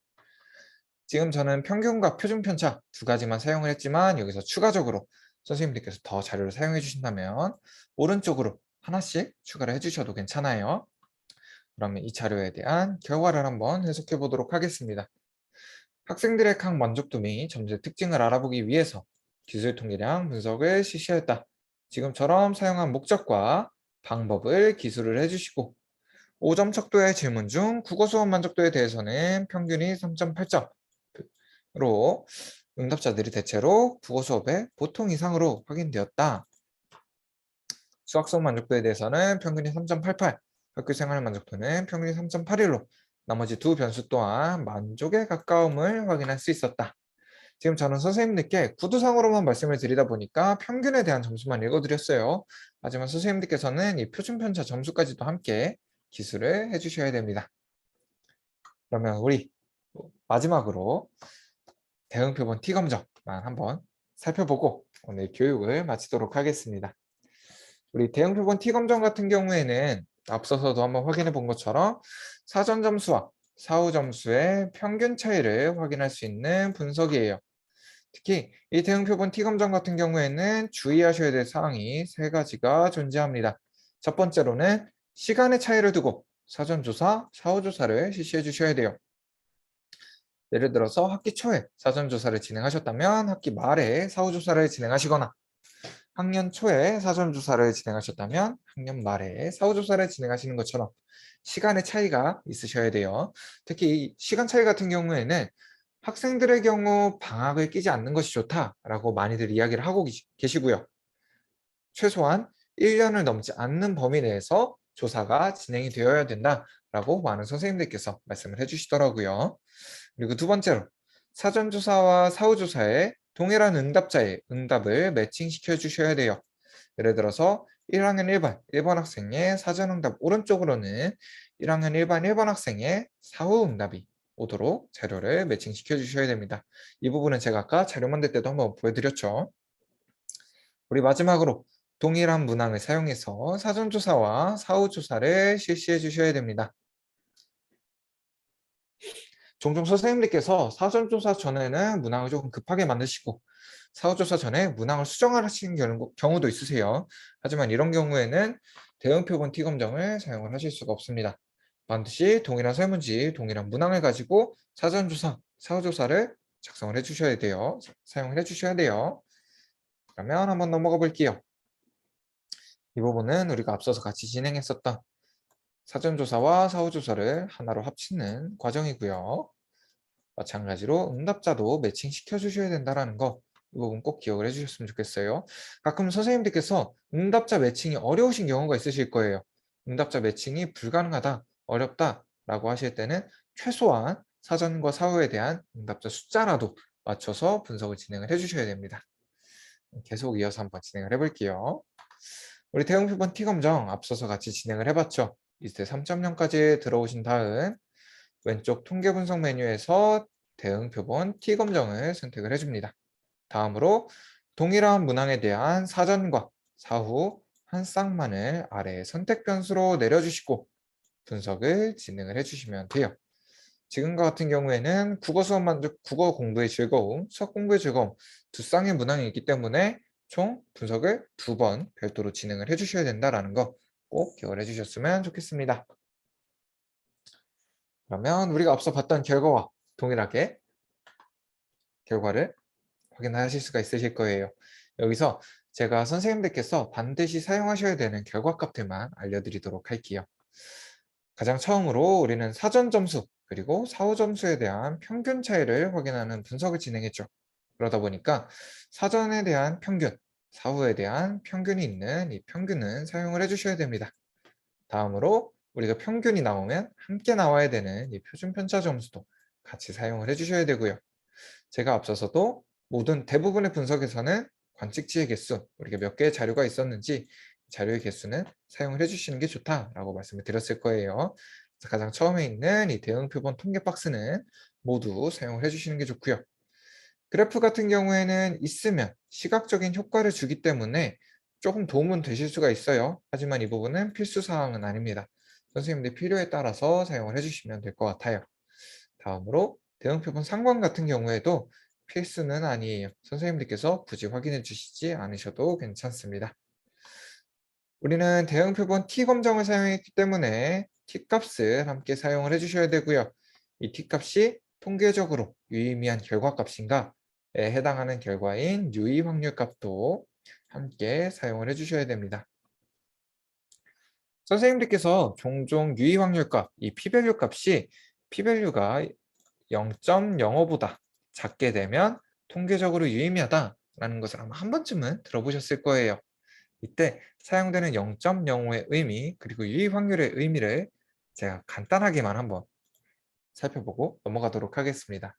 지금 저는 평균과 표준편차 두 가지만 사용을 했지만 여기서 추가적으로 선생님들께서 더 자료를 사용해 주신다면 오른쪽으로 하나씩 추가를 해주셔도 괜찮아요. 그러면 이 자료에 대한 결과를 한번 해석해 보도록 하겠습니다. 학생들의 각 만족도 및 점수의 특징을 알아보기 위해서 기술 통계량 분석을 실시했다. 지금처럼 사용한 목적과 방법을 기술을 해주시고 5점 척도의 질문 중 국어 수업 만족도에 대해서는 평균이 3.8점으로 응답자들이 대체로 국어 수업의 보통 이상으로 확인되었다. 수학 수업 만족도에 대해서는 평균이 3.88, 학교 생활 만족도는 평균이 3.81로 나머지 두 변수 또한 만족에 가까움을 확인할 수 있었다. 지금 저는 선생님들께 구두상으로만 말씀을 드리다 보니까 평균에 대한 점수만 읽어드렸어요. 하지만 선생님들께서는 이 표준편차 점수까지도 함께 기술을 해주셔야 됩니다. 그러면 우리 마지막으로 대응표본 T검정만 한번 살펴보고 오늘 교육을 마치도록 하겠습니다. 우리 대응표본 T검정 같은 경우에는 앞서서도 한번 확인해 본 것처럼 사전 점수와 사후 점수의 평균 차이를 확인할 수 있는 분석이에요. 특히 이 대응표본 T검정 같은 경우에는 주의하셔야 될 사항이 세 가지가 존재합니다. 첫 번째로는 시간의 차이를 두고 사전조사, 사후조사를 실시해 주셔야 돼요. 예를 들어서 학기 초에 사전조사를 진행하셨다면 학기 말에 사후조사를 진행하시거나 학년 초에 사전조사를 진행하셨다면 학년 말에 사후조사를 진행하시는 것처럼 시간의 차이가 있으셔야 돼요. 특히 시간 차이 같은 경우에는 학생들의 경우 방학을 끼지 않는 것이 좋다라고 많이들 이야기를 하고 계시고요. 최소한 1년을 넘지 않는 범위 내에서 조사가 진행이 되어야 된다라고 많은 선생님들께서 말씀을 해주시더라고요. 그리고 두 번째로 사전조사와 사후조사에 동일한 응답자의 응답을 매칭시켜 주셔야 돼요. 예를 들어서 1학년 1번 학생의 사전응답 오른쪽으로는 1학년 1번 학생의 사후응답이 오도록 자료를 매칭시켜 주셔야 됩니다. 이 부분은 제가 아까 자료 만들 때도 한번 보여드렸죠. 우리 마지막으로 동일한 문항을 사용해서 사전조사와 사후조사를 실시해 주셔야 됩니다. 종종 선생님들께서 사전조사 전에는 문항을 조금 급하게 만드시고 사후조사 전에 문항을 수정을 하시는 경우도 있으세요. 하지만 이런 경우에는 대응표본 T검정을 사용을 하실 수가 없습니다. 반드시 동일한 설문지, 동일한 문항을 가지고 사전조사, 사후조사를 작성을 해주셔야 돼요. 사용을 해주셔야 돼요. 그러면 한번 넘어가 볼게요. 이 부분은 우리가 앞서서 같이 진행했었던 사전조사와 사후조사를 하나로 합치는 과정이고요. 마찬가지로 응답자도 매칭시켜 주셔야 된다는 거, 이 부분 꼭 기억을 해주셨으면 좋겠어요. 가끔 선생님들께서 응답자 매칭이 어려우신 경우가 있으실 거예요. 응답자 매칭이 불가능하다, 어렵다 라고 하실 때는 최소한 사전과 사후에 대한 응답자 숫자라도 맞춰서 분석을 진행을 해주셔야 됩니다. 계속 이어서 한번 진행을 해볼게요. 우리 대응표본 T검정 앞서서 같이 진행을 해봤죠. 이때 3.0까지 들어오신 다음 왼쪽 통계 분석 메뉴에서 대응표본 T검정을 선택을 해줍니다. 다음으로 동일한 문항에 대한 사전과 사후 한 쌍만을 아래 선택 변수로 내려주시고 분석을 진행을 해주시면 돼요. 지금과 같은 경우에는 국어 수업 만족, 국어 공부의 즐거움, 수학 공부의 즐거움 두 쌍의 문항이 있기 때문에 총 분석을 2번 별도로 진행을 해주셔야 된다는 거 꼭 기억을 해주셨으면 좋겠습니다. 그러면 우리가 앞서 봤던 결과와 동일하게 결과를 확인하실 수가 있으실 거예요. 여기서 제가 선생님들께서 반드시 사용하셔야 되는 결과값들만 알려드리도록 할게요. 가장 처음으로 우리는 사전 점수 그리고 사후 점수에 대한 평균 차이를 확인하는 분석을 진행했죠. 그러다 보니까 사전에 대한 평균, 사후에 대한 평균이 있는 이 평균은 사용을 해주셔야 됩니다. 다음으로 우리가 평균이 나오면 함께 나와야 되는 이 표준 편차 점수도 같이 사용을 해주셔야 되고요. 제가 앞서서도 모든 대부분의 분석에서는 관측지의 개수, 우리가 몇 개의 자료가 있었는지 자료의 개수는 사용을 해주시는 게 좋다라고 말씀을 드렸을 거예요. 가장 처음에 있는 이 대응 표본 통계 박스는 모두 사용을 해주시는 게 좋고요. 그래프 같은 경우에는 있으면 시각적인 효과를 주기 때문에 조금 도움은 되실 수가 있어요. 하지만 이 부분은 필수 사항은 아닙니다. 선생님들 필요에 따라서 사용을 해주시면 될 것 같아요. 다음으로 대응표본 상관 같은 경우에도 필수는 아니에요. 선생님들께서 굳이 확인해 주시지 않으셔도 괜찮습니다. 우리는 대응표본 T 검정을 사용했기 때문에 T 값을 함께 사용을 해주셔야 되고요. 이 T 값이 통계적으로 유의미한 결과값인가에 해당하는 결과인 유의 확률 값도 함께 사용을 해주셔야 됩니다. 선생님들께서 종종 유의 확률 값, 이 p-밸류 값이 p-밸류가 0.05보다 작게 되면 통계적으로 유의미하다라는 것을 아마 한 번쯤은 들어보셨을 거예요. 이때 사용되는 0.05의 의미 그리고 유의 확률의 의미를 제가 간단하게만 한번 살펴보고 넘어가도록 하겠습니다.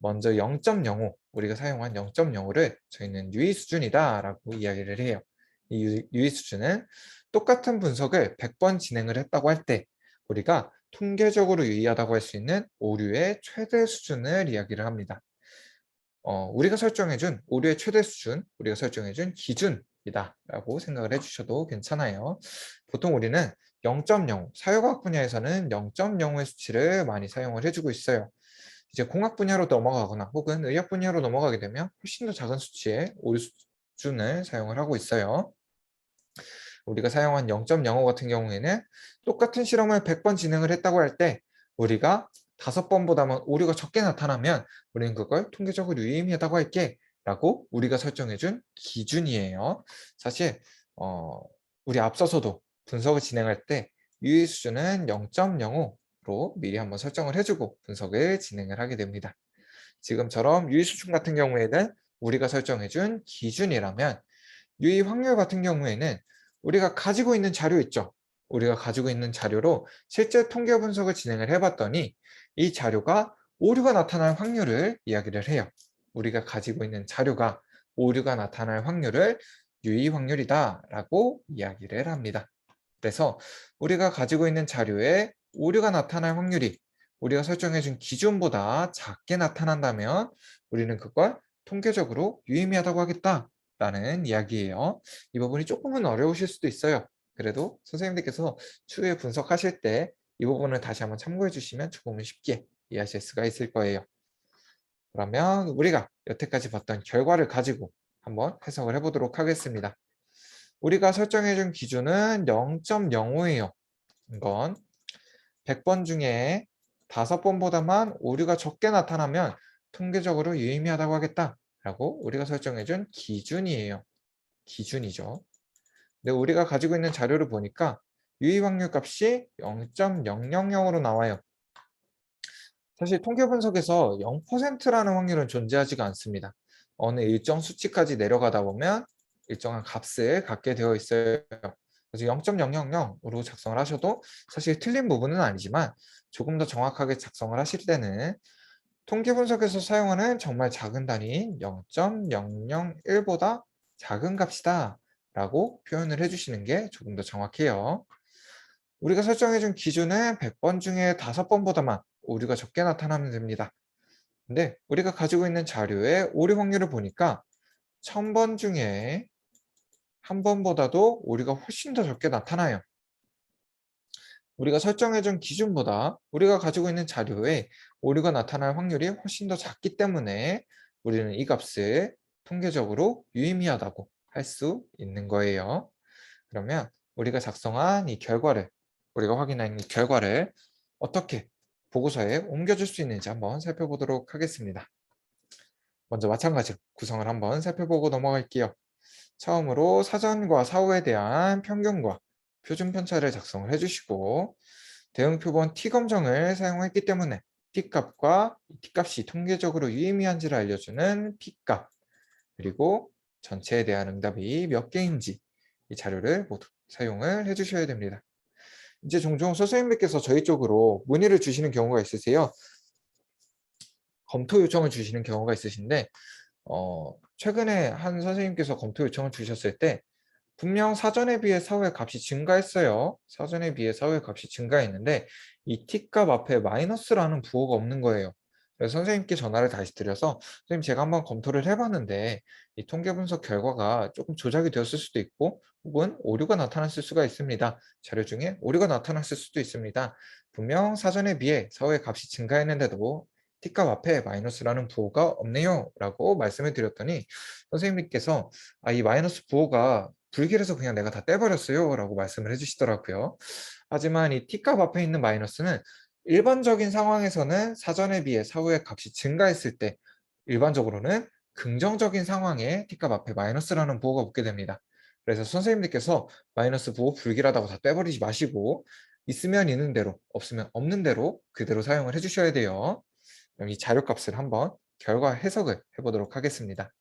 먼저 0.05, 우리가 사용한 0.05를 저희는 유의 수준이다 라고 이야기를 해요. 이 유의 수준은 똑같은 분석을 100번 진행을 했다고 할 때 우리가 통계적으로 유의하다고 할 수 있는 오류의 최대 수준을 이야기를 합니다. 우리가 설정해준 오류의 최대 수준, 우리가 설정해준 기준이다 라고 생각을 해주셔도 괜찮아요. 보통 우리는 0.05, 사회과학 분야에서는 0.05의 수치를 많이 사용을 해주고 있어요. 이제 공학 분야로 넘어가거나 혹은 의학 분야로 넘어가게 되면 훨씬 더 작은 수치의 오류 수준을 사용을 하고 있어요. 우리가 사용한 0.05 같은 경우에는 똑같은 실험을 100번 진행을 했다고 할 때 우리가 5번보다는 오류가 적게 나타나면 우리는 그걸 통계적으로 유의미하다고 할게 라고 우리가 설정해준 기준이에요. 사실 우리 앞서서도 분석을 진행할 때 유의 수준은 0.05로 미리 한번 설정을 해주고 분석을 진행을 하게 됩니다. 지금처럼 유의 수준 같은 경우에는 우리가 설정해준 기준이라면 유의 확률 같은 경우에는 우리가 가지고 있는 자료 있죠. 우리가 가지고 있는 자료로 실제 통계 분석을 진행을 해봤더니 이 자료가 오류가 나타날 확률을 이야기를 해요. 우리가 가지고 있는 자료가 오류가 나타날 확률을 유의 확률이다 라고 이야기를 합니다. 그래서 우리가 가지고 있는 자료에 오류가 나타날 확률이 우리가 설정해준 기준보다 작게 나타난다면 우리는 그걸 통계적으로 유의미하다고 하겠다라는 이야기예요. 이 부분이 조금은 어려우실 수도 있어요. 그래도 선생님들께서 추후에 분석하실 때 이 부분을 다시 한번 참고해 주시면 조금은 쉽게 이해하실 수가 있을 거예요. 그러면 우리가 여태까지 봤던 결과를 가지고 한번 해석을 해보도록 하겠습니다. 우리가 설정해준 기준은 0.05예요. 이건 100번 중에 5번보다만 오류가 적게 나타나면 통계적으로 유의미하다고 하겠다라고 우리가 설정해준 기준이에요. 기준이죠. 근데 우리가 가지고 있는 자료를 보니까 유의 확률 값이 0.000으로 나와요. 사실 통계 분석에서 0%라는 확률은 존재하지가 않습니다. 어느 일정 수치까지 내려가다 보면 일정한 값을 갖게 되어 있어요. 그래서 0.000으로 작성을 하셔도 사실 틀린 부분은 아니지만 조금 더 정확하게 작성을 하실 때는 통계 분석에서 사용하는 정말 작은 단위인 0.001보다 작은 값이다 라고 표현을 해주시는 게 조금 더 정확해요. 우리가 설정해준 기준은 100번 중에 5번보다만 오류가 적게 나타나면 됩니다. 근데 우리가 가지고 있는 자료의 오류 확률을 보니까 1000번 중에 한 번보다도 오류가 훨씬 더 적게 나타나요. 우리가 설정해준 기준보다 우리가 가지고 있는 자료에 오류가 나타날 확률이 훨씬 더 작기 때문에 우리는 이 값을 통계적으로 유의미하다고 할 수 있는 거예요. 그러면 우리가 작성한 이 결과를, 우리가 확인한 이 결과를 어떻게 보고서에 옮겨줄 수 있는지 한번 살펴보도록 하겠습니다. 먼저 마찬가지로 구성을 한번 살펴보고 넘어갈게요. 처음으로 사전과 사후에 대한 평균과 표준 편차를 작성을 해주시고 대응표본 T검정을 사용했기 때문에 T값과 T값이 통계적으로 유의미한지를 알려주는 P값 그리고 전체에 대한 응답이 몇 개인지 이 자료를 모두 사용을 해주셔야 됩니다. 이제 종종 선생님들께서 저희 쪽으로 문의를 주시는 경우가 있으세요. 검토 요청을 주시는 경우가 있으신데 최근에 한 선생님께서 검토 요청을 주셨을 때 분명 사전에 비해 사후의 값이 증가했어요. 사전에 비해 사후의 값이 증가했는데 이 t값 앞에 마이너스라는 부호가 없는 거예요. 그래서 선생님께 전화를 다시 드려서 선생님 제가 한번 검토를 해봤는데 이 통계 분석 결과가 조금 조작이 되었을 수도 있고 혹은 오류가 나타났을 수가 있습니다. 자료 중에 오류가 나타났을 수도 있습니다. 분명 사전에 비해 사후의 값이 증가했는데도 T값 앞에 마이너스라는 부호가 없네요 라고 말씀을 드렸더니 선생님께서 이 마이너스 부호가 불길해서 그냥 내가 다 떼버렸어요 라고 말씀을 해주시더라고요. 하지만 이 T값 앞에 있는 마이너스는 일반적인 상황에서는 사전에 비해 사후의 값이 증가했을 때 일반적으로는 긍정적인 상황에 T값 앞에 마이너스라는 부호가 붙게 됩니다. 그래서 선생님들께서 마이너스 부호 불길하다고 다 떼버리지 마시고 있으면 있는 대로 없으면 없는 대로 그대로 사용을 해주셔야 돼요. 그럼 이 자료값을 한번 결과 해석을 해보도록 하겠습니다.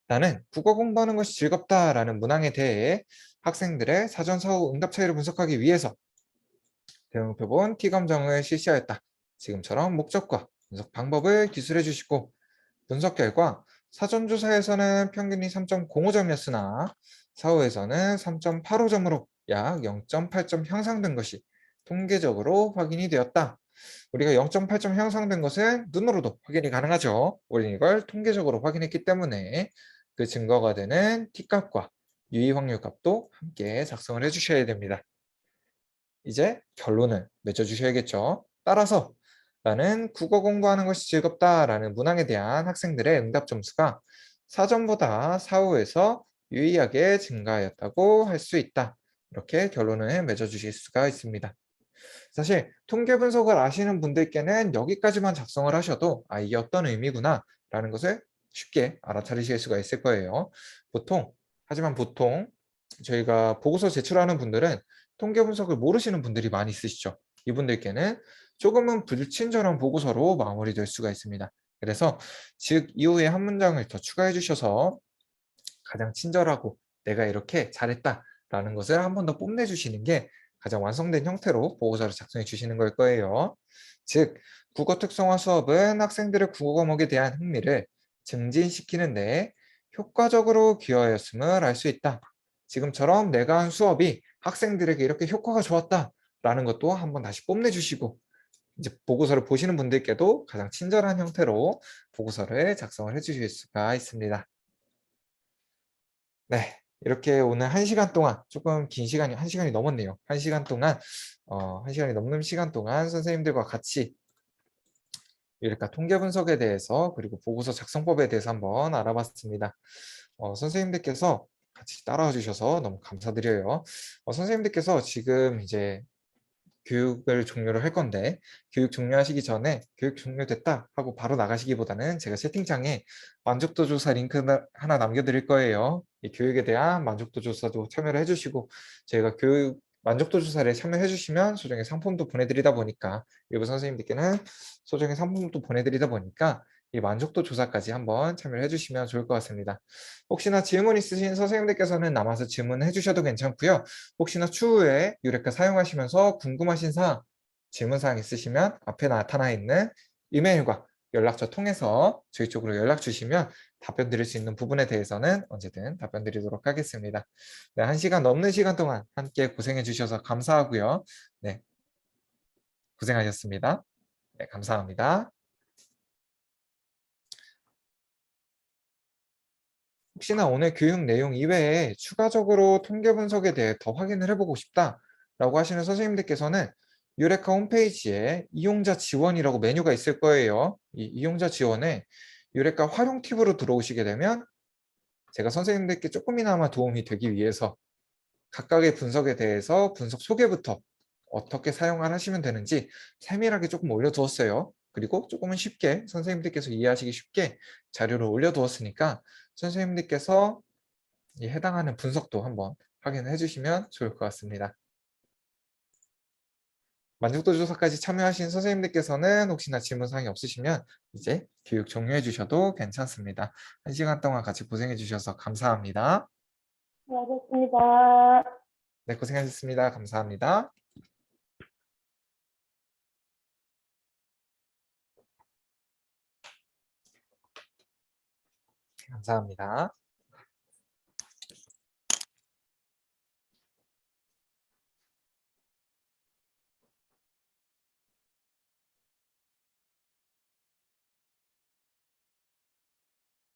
나는 국어 공부하는 것이 즐겁다라는 문항에 대해 학생들의 사전 사후 응답 차이를 분석하기 위해서 대응표본 T감정을 실시하였다. 지금처럼 목적과 분석 방법을 기술해 주시고 분석 결과 사전조사에서는 평균이 3.05점이었으나 사후에서는 3.85점으로 약 0.8점 향상된 것이 통계적으로 확인이 되었다. 우리가 0.8점 향상된 것은 눈으로도 확인이 가능하죠. 우리는 이걸 통계적으로 확인했기 때문에 그 증거가 되는 T값과 유의 확률 값도 함께 작성을 해주셔야 됩니다. 이제 결론을 맺어주셔야겠죠. 따라서 나는 국어 공부하는 것이 즐겁다라는 문항에 대한 학생들의 응답 점수가 사전보다 사후에서 유의하게 증가하였다고 할 수 있다. 이렇게 결론을 맺어주실 수가 있습니다. 사실 통계 분석을 아시는 분들께는 여기까지만 작성을 하셔도 이게 어떤 의미구나 라는 것을 쉽게 알아차리실 수가 있을 거예요. 하지만 보통 저희가 보고서 제출하는 분들은 통계 분석을 모르시는 분들이 많이 있으시죠. 이분들께는 조금은 불친절한 보고서로 마무리될 수가 있습니다. 그래서 즉 이후에 한 문장을 더 추가해 주셔서 가장 친절하고 내가 이렇게 잘했다라는 것을 한 번 더 뽐내 주시는 게 가장 완성된 형태로 보고서를 작성해 주시는 걸 거예요. 즉 국어 특성화 수업은 학생들의 국어 과목에 대한 흥미를 증진시키는데 효과적으로 기여하였음을 알 수 있다. 지금처럼 내가 한 수업이 학생들에게 이렇게 효과가 좋았다라는 것도 한번 다시 뽐내주시고 이제 보고서를 보시는 분들께도 가장 친절한 형태로 보고서를 작성을 해주실 수가 있습니다. 네, 이렇게 오늘 1시간 동안 조금 긴 시간이 1시간이 넘었네요. 1시간 동안 1시간이 넘는 시간 동안 선생님들과 같이 유레카 통계 분석에 대해서 그리고 보고서 작성법에 대해서 한번 알아봤습니다. 선생님들께서 같이 따라와 주셔서 너무 감사드려요. 선생님들께서 지금 이제 교육을 종료를 할 건데 교육 종료하시기 전에 교육 종료됐다 하고 바로 나가시기보다는 제가 채팅창에 만족도 조사 링크 하나 남겨드릴 거예요. 이 교육에 대한 만족도 조사도 참여를 해주시고 저희가 교육 만족도 조사를 참여해 주시면 소정의 상품도 보내드리다 보니까 일부 선생님들께는 소정의 상품도 보내드리다 보니까 이 만족도 조사까지 한번 참여를 해주시면 좋을 것 같습니다. 혹시나 질문 있으신 선생님들께서는 남아서 질문해 주셔도 괜찮고요. 혹시나 추후에 유레카 사용하시면서 궁금하신 사항, 질문사항 있으시면 앞에 나타나 있는 이메일과 연락처 통해서 저희 쪽으로 연락 주시면 답변 드릴 수 있는 부분에 대해서는 언제든 답변 드리도록 하겠습니다. 네, 1시간 넘는 시간 동안 함께 고생해 주셔서 감사하고요. 네, 고생하셨습니다. 네, 감사합니다. 혹시나 오늘 교육 내용 이외에 추가적으로 통계 분석에 대해 더 확인을 해보고 싶다라고 하시는 선생님들께서는 유레카 홈페이지에 이용자 지원이라고 메뉴가 있을 거예요. 이 이용자 지원에 유레카 활용 팁으로 들어오시게 되면 제가 선생님들께 조금이나마 도움이 되기 위해서 각각의 분석에 대해서 분석 소개부터 어떻게 사용을 하시면 되는지 세밀하게 조금 올려두었어요. 그리고 조금은 쉽게 선생님들께서 이해하시기 쉽게 자료를 올려두었으니까 선생님들께서 이 해당하는 분석도 한번 확인해 주시면 좋을 것 같습니다. 만족도 조사까지 참여하신 선생님들께서는 혹시나 질문사항이 없으시면 이제 교육 종료해 주셔도 괜찮습니다. 1시간 동안 같이 고생해 주셔서 감사합니다. 네, 알겠습니다. 네, 고생하셨습니다. 감사합니다. 감사합니다.